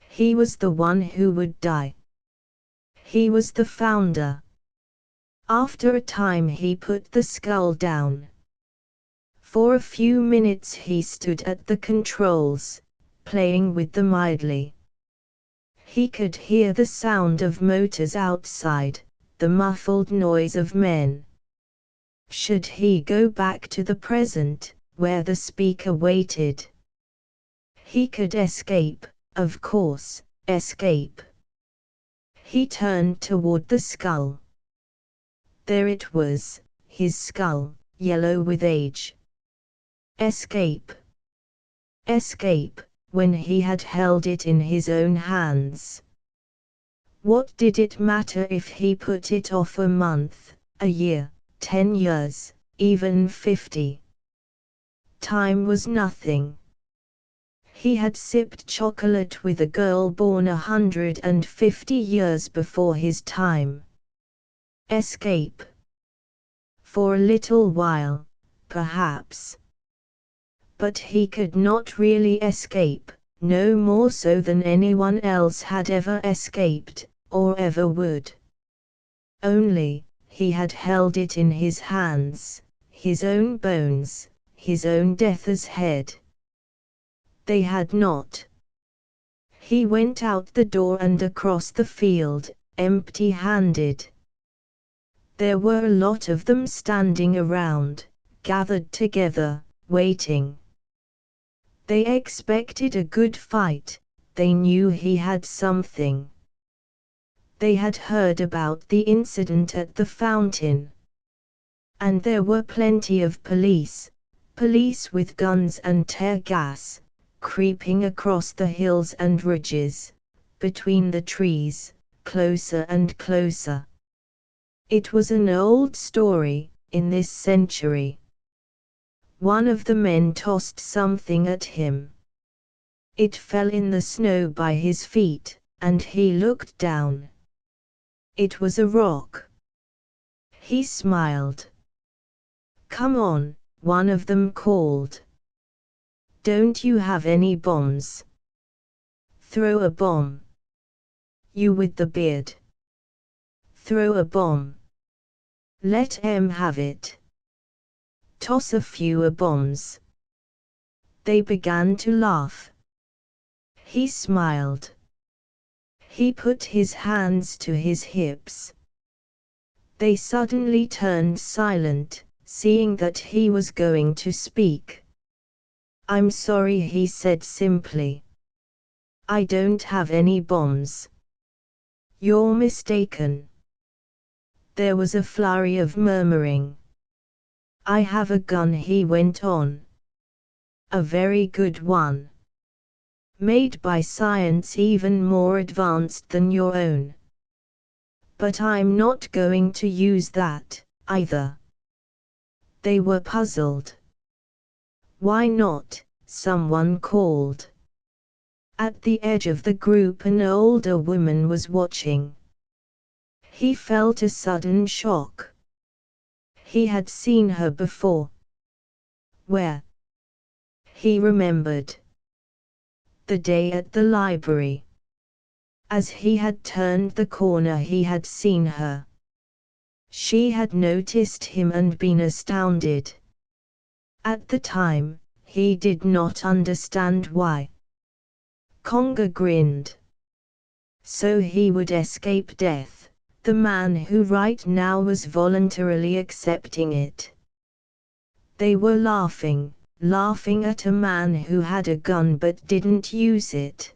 He was the one who would die. He was the founder. After a time he put the skull down. For a few minutes he stood at the controls, playing with them idly. He could hear the sound of motors outside, the muffled noise of men. Should he go back to the present, where the speaker waited? He could escape, of course, escape. He turned toward the skull. There it was, his skull, yellow with age. Escape. Escape, when he had held it in his own hands. What did it matter if he put it off a month, a year, 10 years, even 50? Time was nothing. He had sipped chocolate with a girl born 150 years before his time. Escape. For a little while, perhaps. But he could not really escape, no more so than anyone else had ever escaped, or ever would. Only, he had held it in his hands, his own bones, his own death's head. They had not. He went out the door and across the field, empty-handed. There were a lot of them standing around, gathered together, waiting. They expected a good fight, they knew he had something. They had heard about the incident at the fountain. And there were plenty of police with guns and tear gas, creeping across the hills and ridges, between the trees, closer and closer. It was an old story, in this century. One of the men tossed something at him. It fell in the snow by his feet, and he looked down. It was a rock. He smiled. "Come on," one of them called. "Don't you have any bombs? Throw a bomb. You with the beard. Throw a bomb. Let 'em have it. Toss a few bombs." They began to laugh. He smiled. He put his hands to his hips. They suddenly turned silent, seeing that he was going to speak. "I'm sorry," he said simply. "I don't have any bombs." "You're mistaken." There was a flurry of murmuring. "I have a gun," he went on. "A very good one. Made by science even more advanced than your own. But I'm not going to use that, either." They were puzzled. "Why not?" someone called. At the edge of the group an older woman was watching. He felt a sudden shock. He had seen her before. Where? He remembered. The day at the library. As he had turned the corner he had seen her. She had noticed him and been astounded. At the time, he did not understand why. Conga grinned. So he would escape death, the man who right now was voluntarily accepting it. They were laughing at a man who had a gun but didn't use it.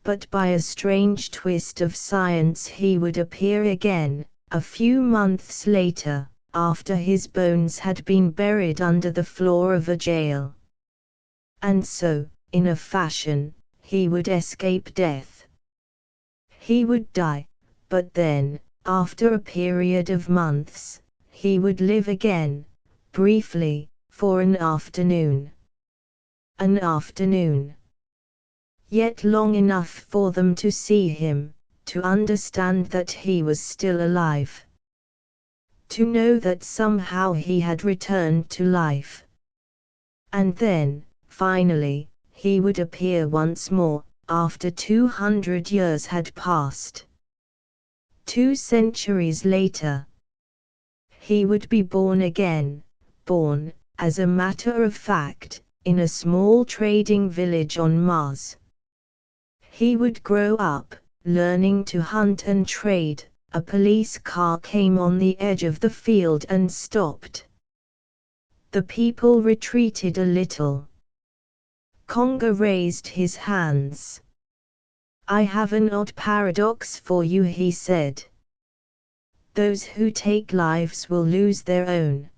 But by a strange twist of science he would appear again, a few months later, after his bones had been buried under the floor of a jail. And so, in a fashion, he would escape death. He would die, but then, after a period of months, he would live again, briefly, for an afternoon. An afternoon. Yet long enough for them to see him, to understand that he was still alive. To know that somehow he had returned to life. And then, finally, he would appear once more, after 200 years had passed. 2 centuries later. He would be born again, born, as a matter of fact, in a small trading village on Mars. He would grow up, learning to hunt and trade. A police car came on the edge of the field and stopped. The people retreated a little. Conga raised his hands. I have an odd paradox for you, he said. Those who take lives will lose their own.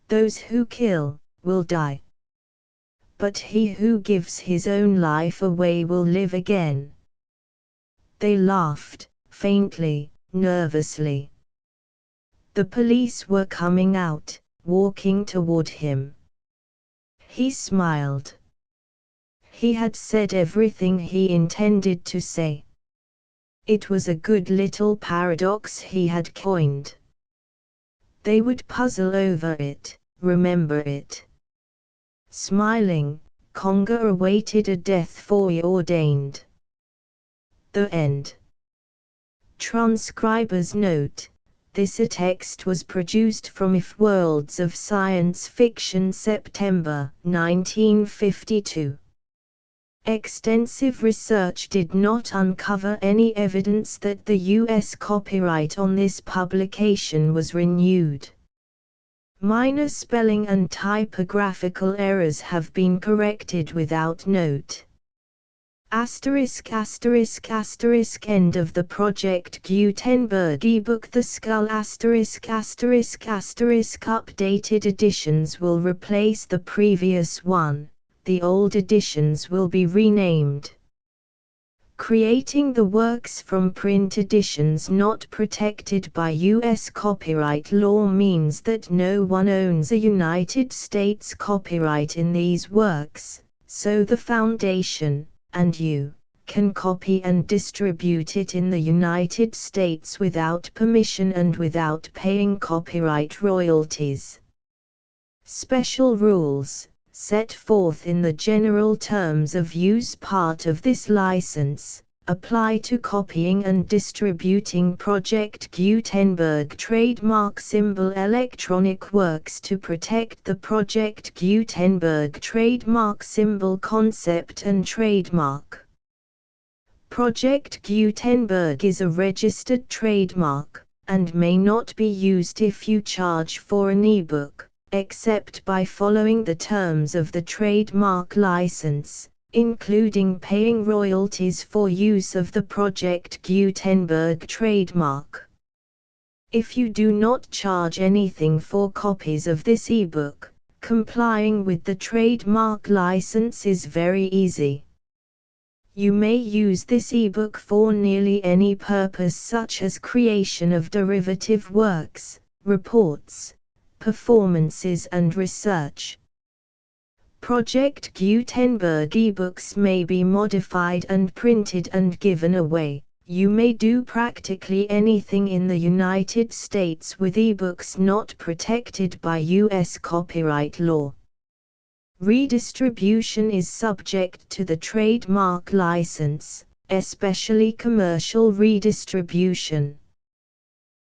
Those who kill will die. But he who gives his own life away will live again. They laughed, faintly, nervously. The police were coming out, walking toward him. He smiled. He had said everything he intended to say. It was a good little paradox he had coined. They would puzzle over it, remember it. Smiling, Conga awaited a death foreordained. The end. Transcriber's note: this text was produced from If Worlds of Science Fiction, September 1952. Extensive research did not uncover any evidence that the U.S. copyright on this publication was renewed. Minor spelling and typographical errors have been corrected without note. Asterisk asterisk asterisk End of the Project Gutenberg ebook The Skull asterisk asterisk asterisk Updated editions will replace the previous one. The old editions will be renamed. Creating the works from print editions not protected by U.S. copyright law means that no one owns a United States copyright in these works, so the Foundation, and you, can copy and distribute it in the United States without permission and without paying copyright royalties. Special rules set forth in the general terms of use part of this license, apply to copying and distributing Project Gutenberg trademark symbol electronic works to protect the Project Gutenberg trademark symbol concept and trademark. Project Gutenberg is a registered trademark, and may not be used if you charge for an ebook, except by following the terms of the trademark license, including paying royalties for use of the Project Gutenberg trademark. If you do not charge anything for copies of this ebook, complying with the trademark license is very easy. You may use this ebook for nearly any purpose, such as creation of derivative works, reports, performances and research. Project Gutenberg ebooks may be modified and printed and given away. You may do practically anything in the United States with ebooks not protected by U.S. copyright law. Redistribution is subject to the trademark license, especially commercial redistribution.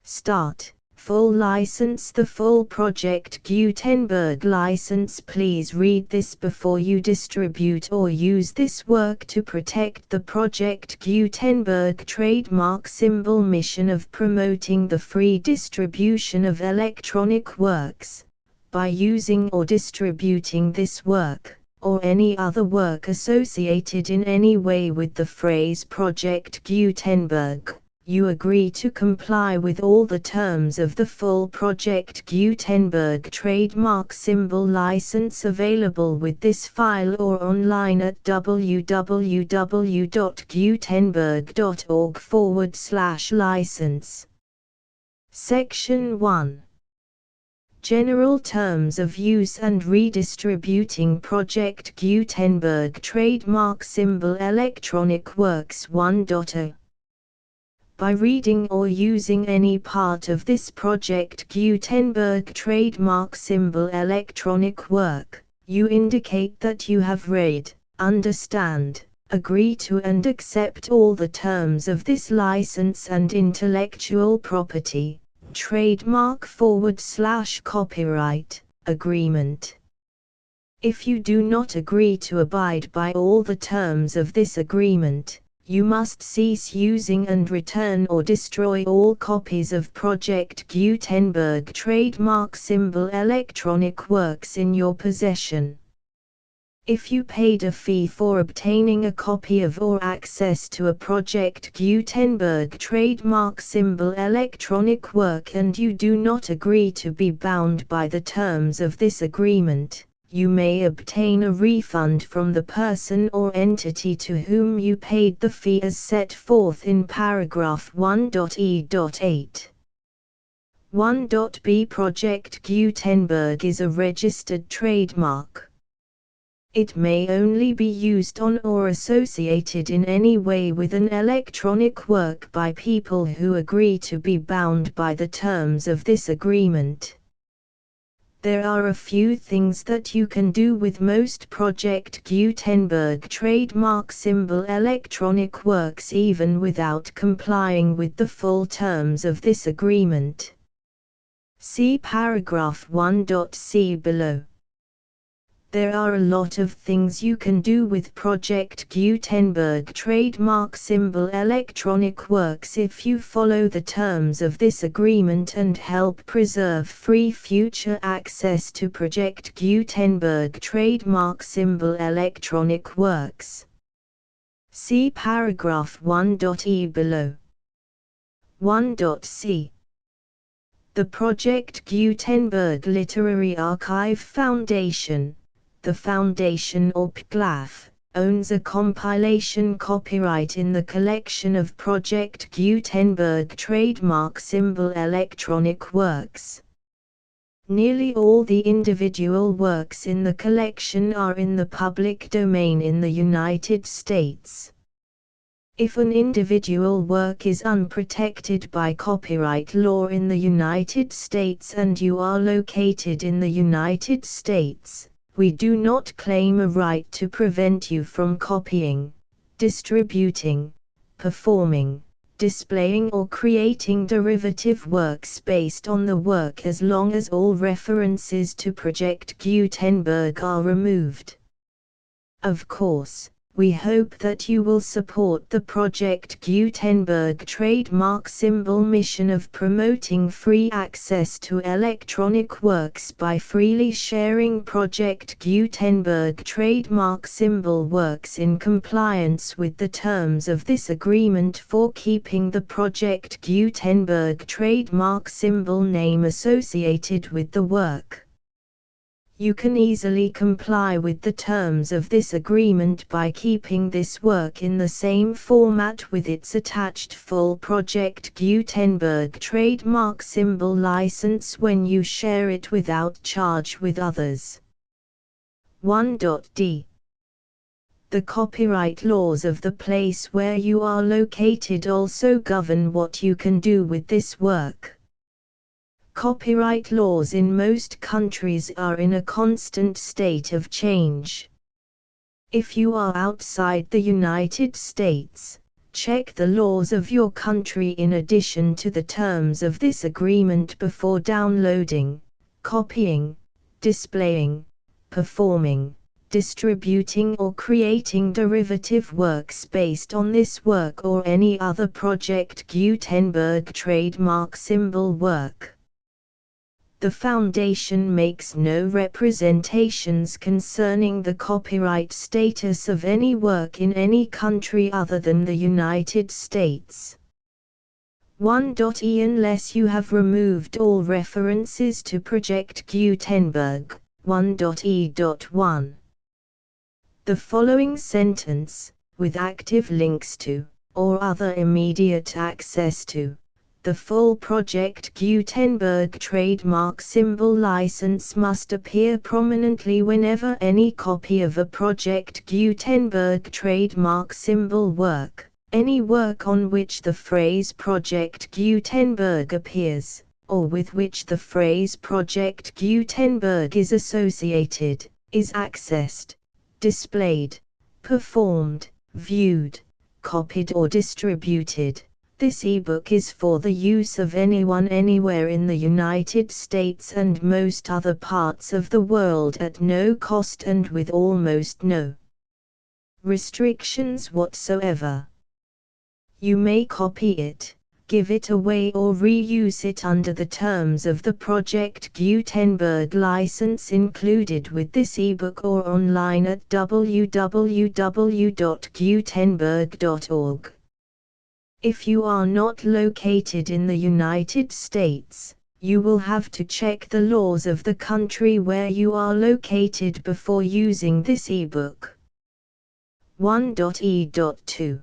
Start. Full license. The full Project Gutenberg license. Please read this before you distribute or use this work to protect the Project Gutenberg trademark symbol mission of promoting the free distribution of electronic works. By using or distributing this work, or any other work associated in any way with the phrase Project Gutenberg, you agree to comply with all the terms of the full Project Gutenberg trademark symbol license available with this file or online at www.gutenberg.org/license. Section 1. General Terms of Use and Redistributing Project Gutenberg Trademark Symbol Electronic Works 1.0. By reading or using any part of this Project Gutenberg trademark symbol electronic work, you indicate that you have read, understand, agree to and accept all the terms of this license and intellectual property, trademark/copyright, agreement. If you do not agree to abide by all the terms of this agreement, you must cease using and return or destroy all copies of Project Gutenberg trademark symbol electronic works in your possession. If you paid a fee for obtaining a copy of or access to a Project Gutenberg trademark symbol electronic work and you do not agree to be bound by the terms of this agreement, you may obtain a refund from the person or entity to whom you paid the fee as set forth in paragraph 1.e.8. 1.b Project Gutenberg is a registered trademark. It may only be used on or associated in any way with an electronic work by people who agree to be bound by the terms of this agreement. There are a few things that you can do with most Project Gutenberg trademark symbol electronic works even without complying with the full terms of this agreement. See paragraph 1.c below. There are a lot of things you can do with Project Gutenberg trademark symbol electronic works if you follow the terms of this agreement and help preserve free future access to Project Gutenberg trademark symbol electronic works. See paragraph 1.e below. 1.c The Project Gutenberg Literary Archive Foundation, the Foundation or PGLAF, owns a compilation copyright in the collection of Project Gutenberg trademark symbol electronic works. Nearly all the individual works in the collection are in the public domain in the United States. If an individual work is unprotected by copyright law in the United States and you are located in the United States, we do not claim a right to prevent you from copying, distributing, performing, displaying or creating derivative works based on the work as long as all references to Project Gutenberg are removed. Of course, we hope that you will support the Project Gutenberg trademark symbol mission of promoting free access to electronic works by freely sharing Project Gutenberg trademark symbol works in compliance with the terms of this agreement for keeping the Project Gutenberg trademark symbol name associated with the work. You can easily comply with the terms of this agreement by keeping this work in the same format with its attached full Project Gutenberg trademark symbol license when you share it without charge with others. 1.d The copyright laws of the place where you are located also govern what you can do with this work. Copyright laws in most countries are in a constant state of change. If you are outside the United States, check the laws of your country in addition to the terms of this agreement before downloading, copying, displaying, performing, distributing or creating derivative works based on this work or any other Project Gutenberg trademark symbol work. The Foundation makes no representations concerning the copyright status of any work in any country other than the United States. 1.e Unless you have removed all references to Project Gutenberg. 1.e.1 The following sentence, with active links to, or other immediate access to, the full Project Gutenberg trademark symbol license must appear prominently whenever any copy of a Project Gutenberg trademark symbol work, any work on which the phrase Project Gutenberg appears, or with which the phrase Project Gutenberg is associated, is accessed, displayed, performed, viewed, copied or distributed. This ebook is for the use of anyone anywhere in the United States and most other parts of the world at no cost and with almost no restrictions whatsoever. You may copy it, give it away or reuse it under the terms of the Project Gutenberg license included with this ebook or online at www.gutenberg.org. If you are not located in the United States, you will have to check the laws of the country where you are located before using this ebook. 1.e.2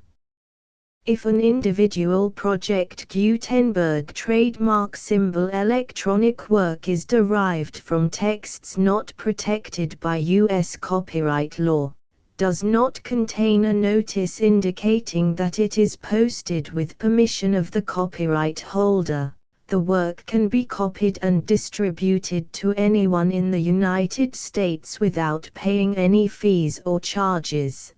If an individual Project Gutenberg trademark symbol electronic work is derived from texts not protected by U.S. copyright law, does not contain a notice indicating that it is posted with permission of the copyright holder, the work can be copied and distributed to anyone in the United States without paying any fees or charges.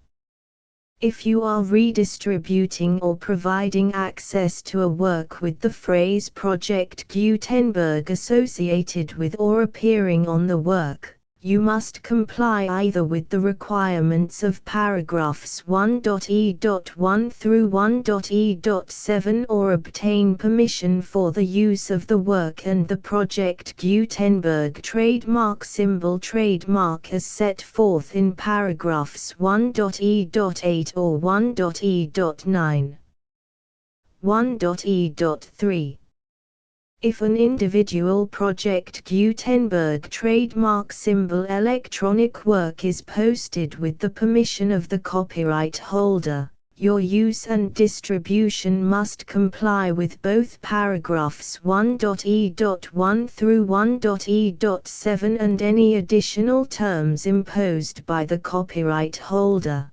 If you are redistributing or providing access to a work with the phrase Project Gutenberg associated with or appearing on the work, you must comply either with the requirements of paragraphs 1.e.1 through 1.e.7 or obtain permission for the use of the work and the Project Gutenberg trademark symbol trademark as set forth in paragraphs 1.e.8 or 1.e.9. 1.e.3 If an individual Project Gutenberg trademark symbol electronic work is posted with the permission of the copyright holder, your use and distribution must comply with both paragraphs 1.e.1 through 1.e.7 and any additional terms imposed by the copyright holder.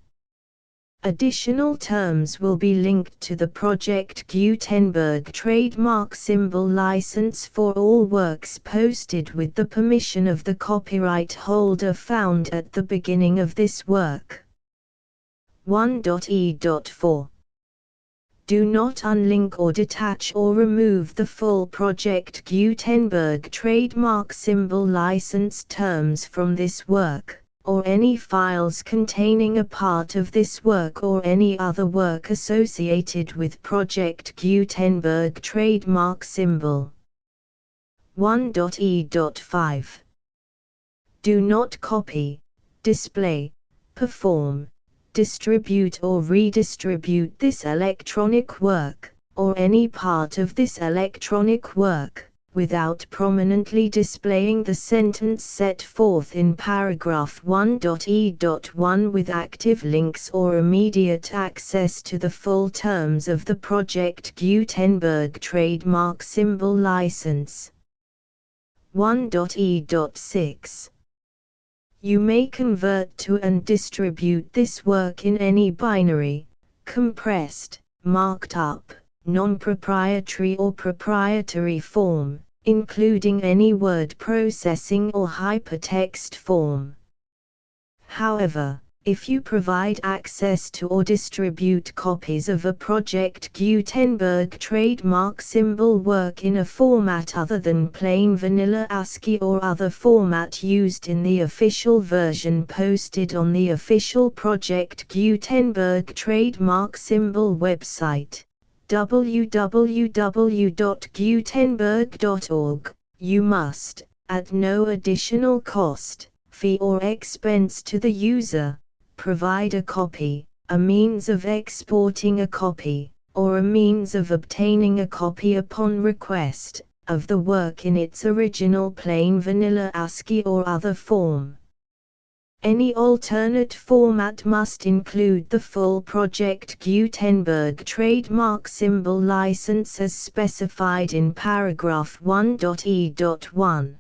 Additional terms will be linked to the Project Gutenberg trademark symbol license for all works posted with the permission of the copyright holder found at the beginning of this work. 1.e.4 Do not unlink or detach or remove the full Project Gutenberg trademark symbol license terms from this work, or any files containing a part of this work or any other work associated with Project Gutenberg trademark symbol. 1.e.5 Do not copy, display, perform, distribute or redistribute this electronic work, or any part of this electronic work, without prominently displaying the sentence set forth in paragraph 1.e.1 with active links or immediate access to the full terms of the Project Gutenberg trademark symbol license. 1.e.6 You may convert to and distribute this work in any binary, compressed, marked up, non-proprietary or proprietary form, including any word processing or hypertext form. However, if you provide access to or distribute copies of a Project Gutenberg trademark symbol work in a format other than plain vanilla ASCII or other format used in the official version posted on the official Project Gutenberg trademark symbol website, www.gutenberg.org, you must, at no additional cost, fee or expense to the user, provide a copy, a means of exporting a copy, or a means of obtaining a copy upon request, of the work in its original plain vanilla ASCII or other form. Any alternate format must include the full Project Gutenberg trademark symbol license as specified in paragraph 1.e.1.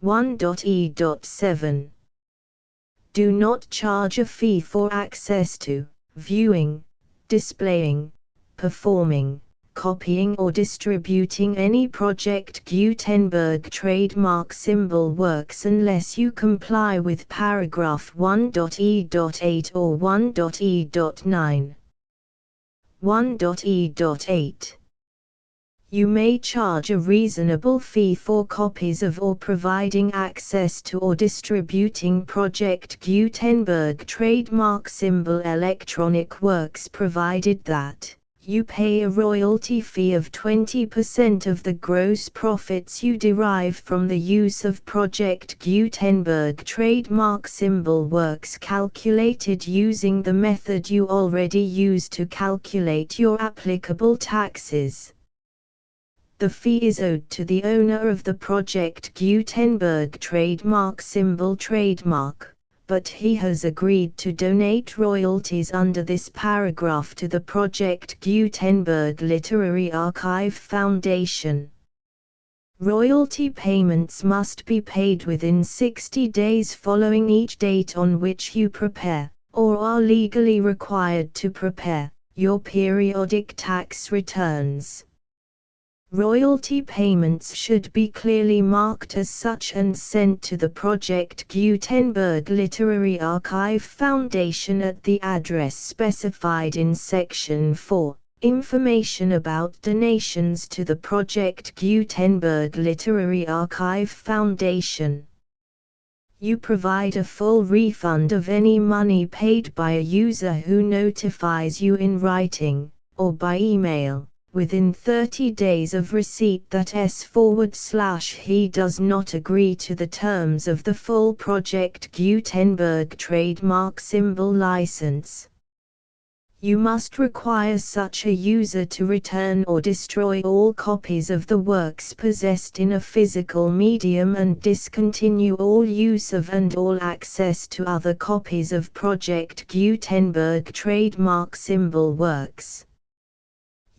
1.e.7 Do not charge a fee for access to, viewing, displaying, performing, copying or distributing any Project Gutenberg trademark symbol works unless you comply with paragraph 1.e.8 or 1.e.9. 1.e.8 You may charge a reasonable fee for copies of or providing access to or distributing Project Gutenberg trademark symbol electronic works provided that You pay a royalty fee of 20% of the gross profits you derive from the use of Project Gutenberg trademark symbol works calculated using the method you already use to calculate your applicable taxes. The fee is owed to the owner of the Project Gutenberg trademark symbol trademark, but he has agreed to donate royalties under this paragraph to the Project Gutenberg Literary Archive Foundation. Royalty payments must be paid within 60 days following each date on which you prepare, or are legally required to prepare, your periodic tax returns. Royalty payments should be clearly marked as such and sent to the Project Gutenberg Literary Archive Foundation at the address specified in Section 4. Information about donations to the Project Gutenberg Literary Archive Foundation. You provide a full refund of any money paid by a user who notifies you in writing, or by email, within 30 days of receipt that he does not agree to the terms of the full Project Gutenberg trademark symbol license. You must require such a user to return or destroy all copies of the works possessed in a physical medium and discontinue all use of and all access to other copies of Project Gutenberg trademark symbol works.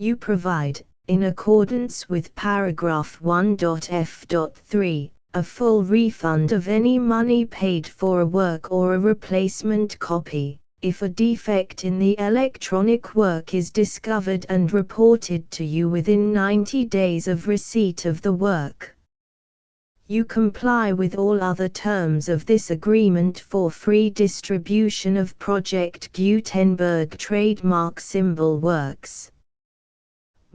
You provide, in accordance with paragraph 1.f.3, a full refund of any money paid for a work or a replacement copy, if a defect in the electronic work is discovered and reported to you within 90 days of receipt of the work. You comply with all other terms of this agreement for free distribution of Project Gutenberg trademark symbol works.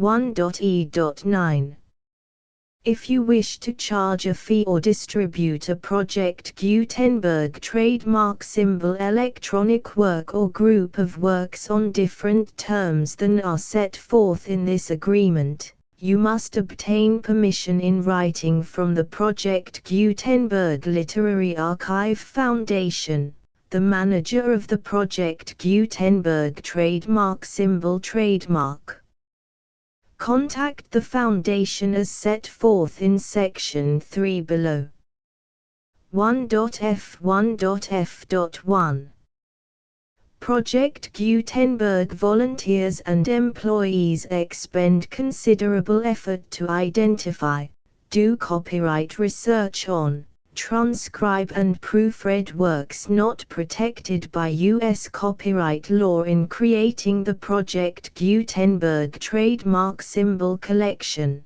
1.e.9. If you wish to charge a fee or distribute a Project Gutenberg trademark symbol electronic work or group of works on different terms than are set forth in this agreement, you must obtain permission in writing from the Project Gutenberg Literary Archive Foundation, the manager of the Project Gutenberg trademark symbol trademark. Contact the Foundation as set forth in Section 3 below. 1.f1.f.1. Project Gutenberg volunteers and employees expend considerable effort to identify, do copyright research on, transcribe and proofread works not protected by U.S. copyright law in creating the Project Gutenberg trademark symbol collection.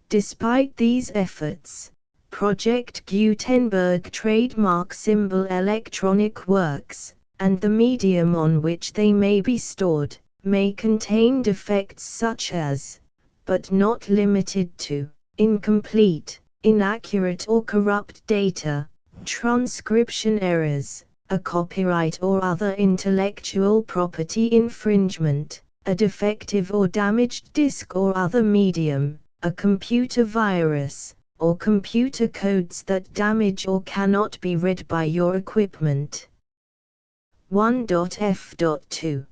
Despite these efforts, Project Gutenberg trademark symbol electronic works, and the medium on which they may be stored, may contain defects such as, but not limited to, incomplete, inaccurate or corrupt data, transcription errors, a copyright or other intellectual property infringement, a defective or damaged disk or other medium, a computer virus, or computer codes that damage or cannot be read by your equipment. 1.f.2.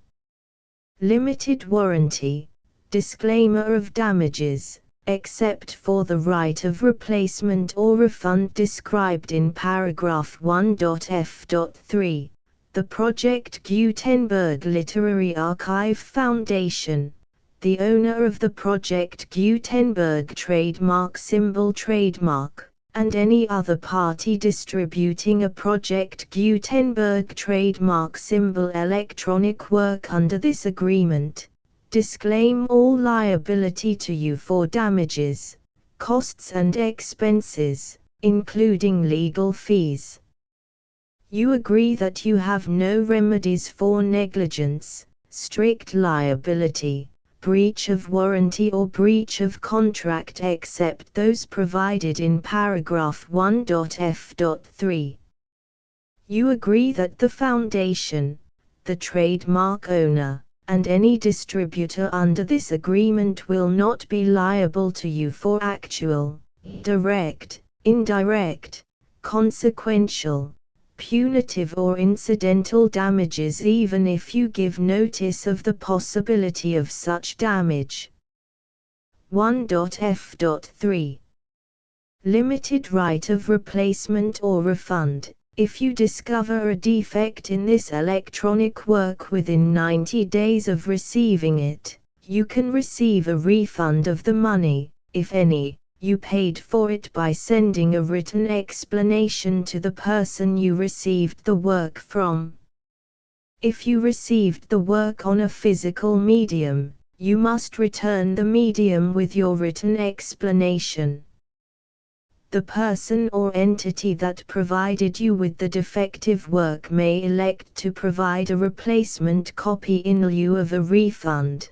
Limited warranty, disclaimer of damages, except for the right of replacement or refund described in paragraph 1.f.3, the Project Gutenberg Literary Archive Foundation, the owner of the Project Gutenberg trademark symbol trademark, and any other party distributing a Project Gutenberg trademark symbol electronic work under this agreement, disclaim all liability to you for damages, costs and expenses, including legal fees. You agree that you have no remedies for negligence, strict liability, breach of warranty or breach of contract except those provided in paragraph 1.f.3. You agree that the Foundation, the trademark owner, and any distributor under this agreement will not be liable to you for actual, direct, indirect, consequential, punitive or incidental damages even if you give notice of the possibility of such damage. 1.f.3 Limited right of replacement or refund. If you discover a defect in this electronic work within 90 days of receiving it, you can receive a refund of the money, if any, you paid for it by sending a written explanation to the person you received the work from. If you received the work on a physical medium, you must return the medium with your written explanation. The person or entity that provided you with the defective work may elect to provide a replacement copy in lieu of a refund.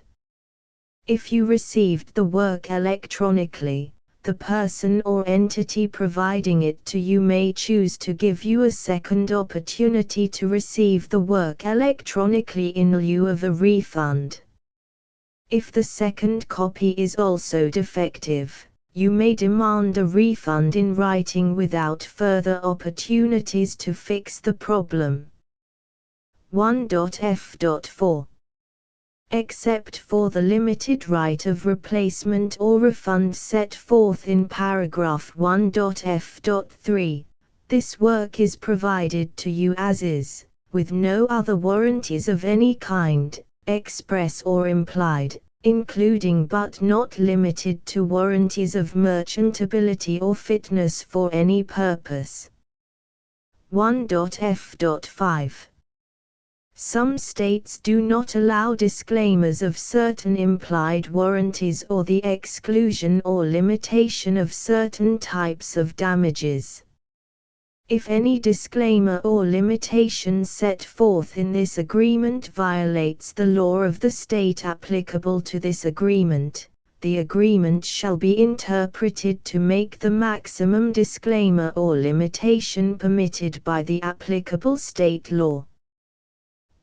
If you received the work electronically, the person or entity providing it to you may choose to give you a second opportunity to receive the work electronically in lieu of a refund. If the second copy is also defective, you may demand a refund in writing without further opportunities to fix the problem. 1.f.4 Except for the limited right of replacement or refund set forth in paragraph 1.f.3, this work is provided to you as is, with no other warranties of any kind, express or implied, including but not limited to warranties of merchantability or fitness for any purpose. 1.f.5 Some states do not allow disclaimers of certain implied warranties or the exclusion or limitation of certain types of damages. If any disclaimer or limitation set forth in this agreement violates the law of the state applicable to this agreement, the agreement shall be interpreted to make the maximum disclaimer or limitation permitted by the applicable state law.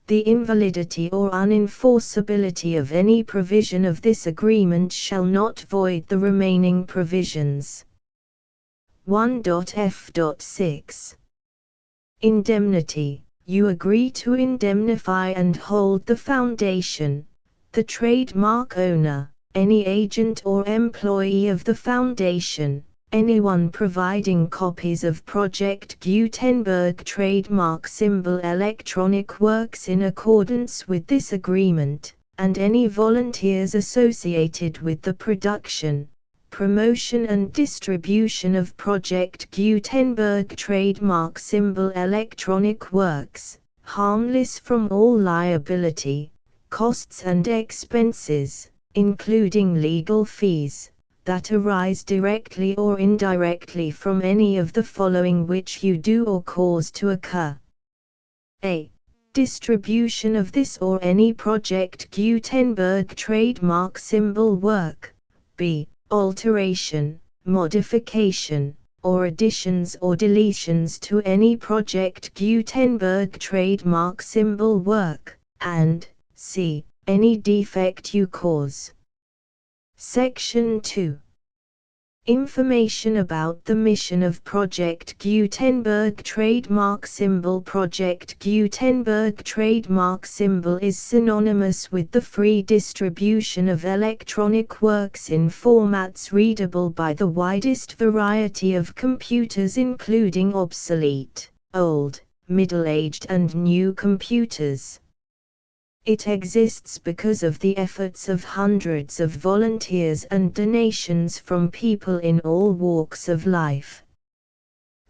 The invalidity or unenforceability of any provision of this agreement shall not void the remaining provisions. 1.f.6 Indemnity. You agree to indemnify and hold the foundation, the trademark owner, any agent or employee of the foundation, anyone providing copies of Project Gutenberg trademark symbol electronic works in accordance with this agreement, and any volunteers associated with the production, promotion and distribution of Project Gutenberg trademark symbol electronic works, harmless from all liability, costs and expenses, including legal fees, that arise directly or indirectly from any of the following which you do or cause to occur. A. Distribution of this or any Project Gutenberg trademark symbol work. B. Alteration, modification, or additions or deletions to any Project Gutenberg trademark symbol work, and C. Any defect you cause. Section 2. Information about the mission of Project Gutenberg trademark symbol. Project Gutenberg trademark symbol is synonymous with the free distribution of electronic works in formats readable by the widest variety of computers, including obsolete, old, middle-aged and new computers. It exists because of the efforts of hundreds of volunteers and donations from people in all walks of life.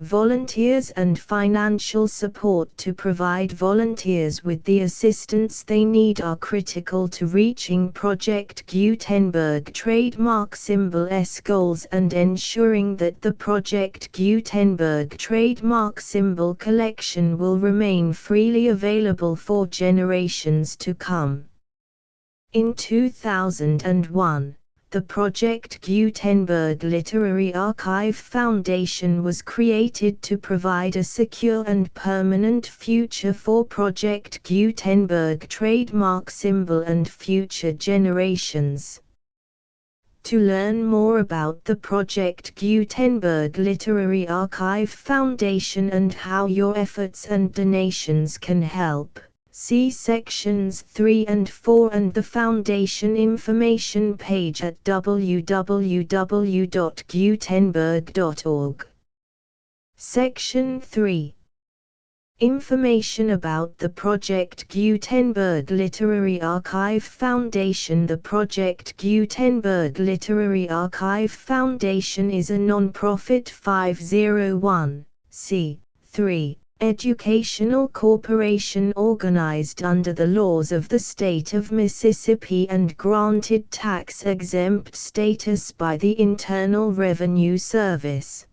Volunteers and financial support to provide volunteers with the assistance they need are critical to reaching Project Gutenberg trademark symbol's goals and ensuring that the Project Gutenberg trademark symbol collection will remain freely available for generations to come. In 2001, The Project Gutenberg Literary Archive Foundation was created to provide a secure and permanent future for Project Gutenberg trademark symbol and future generations. To learn more about the Project Gutenberg Literary Archive Foundation and how your efforts and donations can help, see sections 3 and 4 and the Foundation information page at www.gutenberg.org. Section 3. Information about the Project Gutenberg Literary Archive Foundation. The Project Gutenberg Literary Archive Foundation is a non-profit 501(c)(3) educational corporation organized under the laws of the state of Mississippi and granted tax-exempt status by the Internal Revenue Service.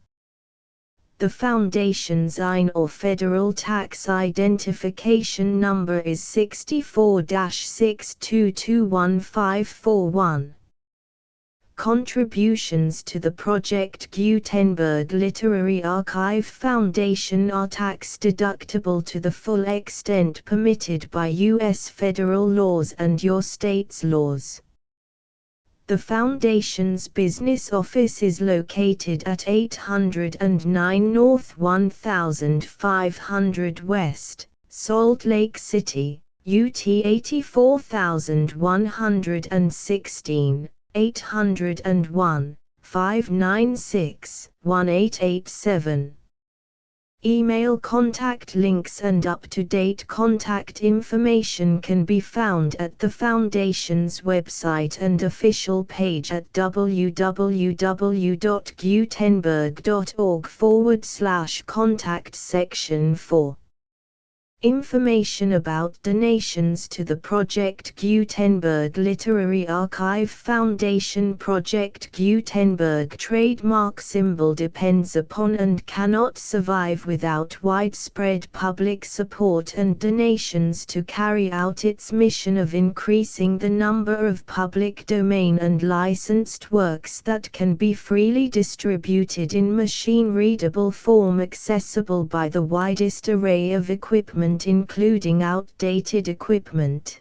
The Foundation's IN or Federal Tax Identification Number is 64-6221541. Contributions to the Project Gutenberg Literary Archive Foundation are tax-deductible to the full extent permitted by U.S. federal laws and your state's laws. The Foundation's business office is located at 809 North 1500 West, Salt Lake City, UT 84116. 801-596-1887. Email contact links and up-to-date contact information can be found at the Foundation's website and official page at www.gutenberg.org/contact section 4. Information about donations to the Project Gutenberg Literary Archive Foundation. Project Gutenberg trademark symbol depends upon and cannot survive without widespread public support and donations to carry out its mission of increasing the number of public domain and licensed works that can be freely distributed in machine-readable form accessible by the widest array of equipment including outdated equipment.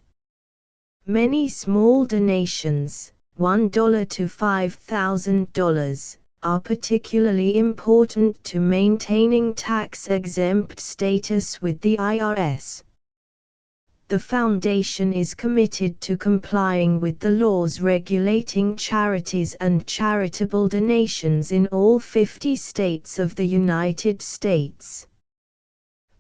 Many small donations, $1 to $5,000, are particularly important to maintaining tax-exempt status with the IRS. The Foundation is committed to complying with the laws regulating charities and charitable donations in all 50 states of the United States.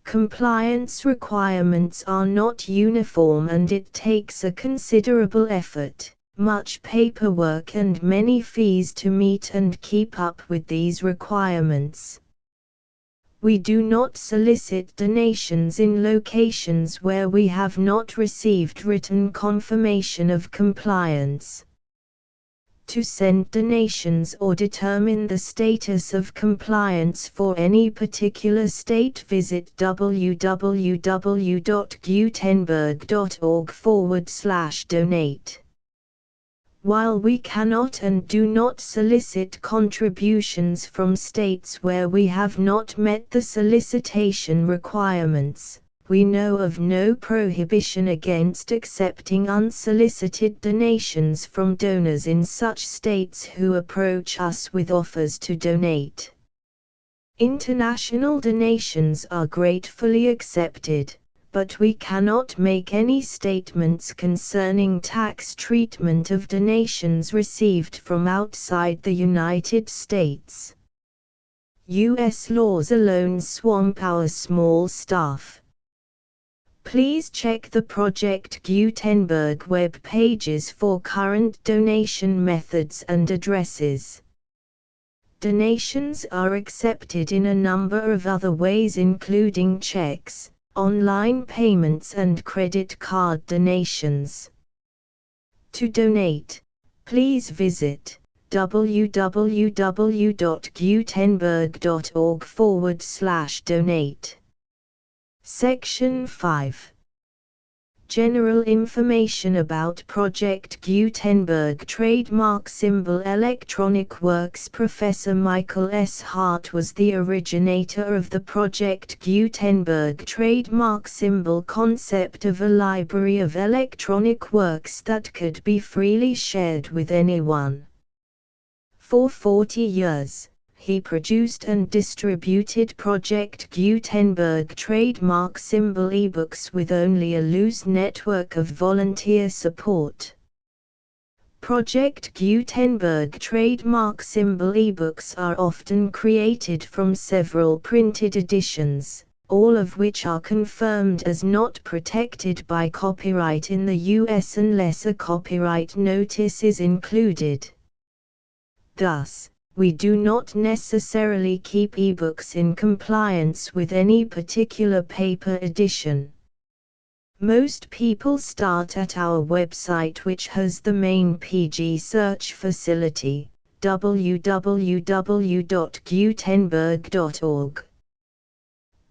Compliance requirements are not uniform and it takes a considerable effort, much paperwork and many fees to meet and keep up with these requirements. We do not solicit donations in locations where we have not received written confirmation of compliance. To send donations or determine the status of compliance for any particular state, visit www.gutenberg.org/donate. While we cannot and do not solicit contributions from states where we have not met the solicitation requirements, we know of no prohibition against accepting unsolicited donations from donors in such states who approach us with offers to donate. International donations are gratefully accepted, but we cannot make any statements concerning tax treatment of donations received from outside the United States. U.S. laws alone swamp our small staff. Please check the Project Gutenberg web pages for current donation methods and addresses. Donations are accepted in a number of other ways including checks, online payments and credit card donations. To donate, please visit www.gutenberg.org/donate. Section 5. general information about Project Gutenberg trademark symbol electronic works. Professor Michael S. Hart was the originator of the Project Gutenberg trademark symbol concept of a library of electronic works that could be freely shared with anyone. For 40 years, he produced and distributed Project Gutenberg trademark symbol ebooks with only a loose network of volunteer support. Project Gutenberg trademark symbol ebooks are often created from several printed editions, all of which are confirmed as not protected by copyright in the US unless a copyright notice is included. Thus, we do not necessarily keep ebooks in compliance with any particular paper edition. Most people start at our website, which has the main PG search facility, www.gutenberg.org.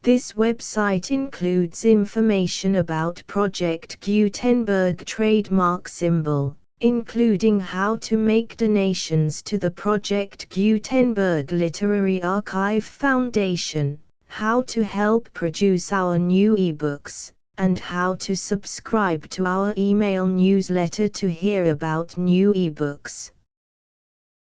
This website includes information about Project Gutenberg trademark symbol, including how to make donations to the Project Gutenberg Literary Archive Foundation, how to help produce our new ebooks, and how to subscribe to our email newsletter to hear about new ebooks.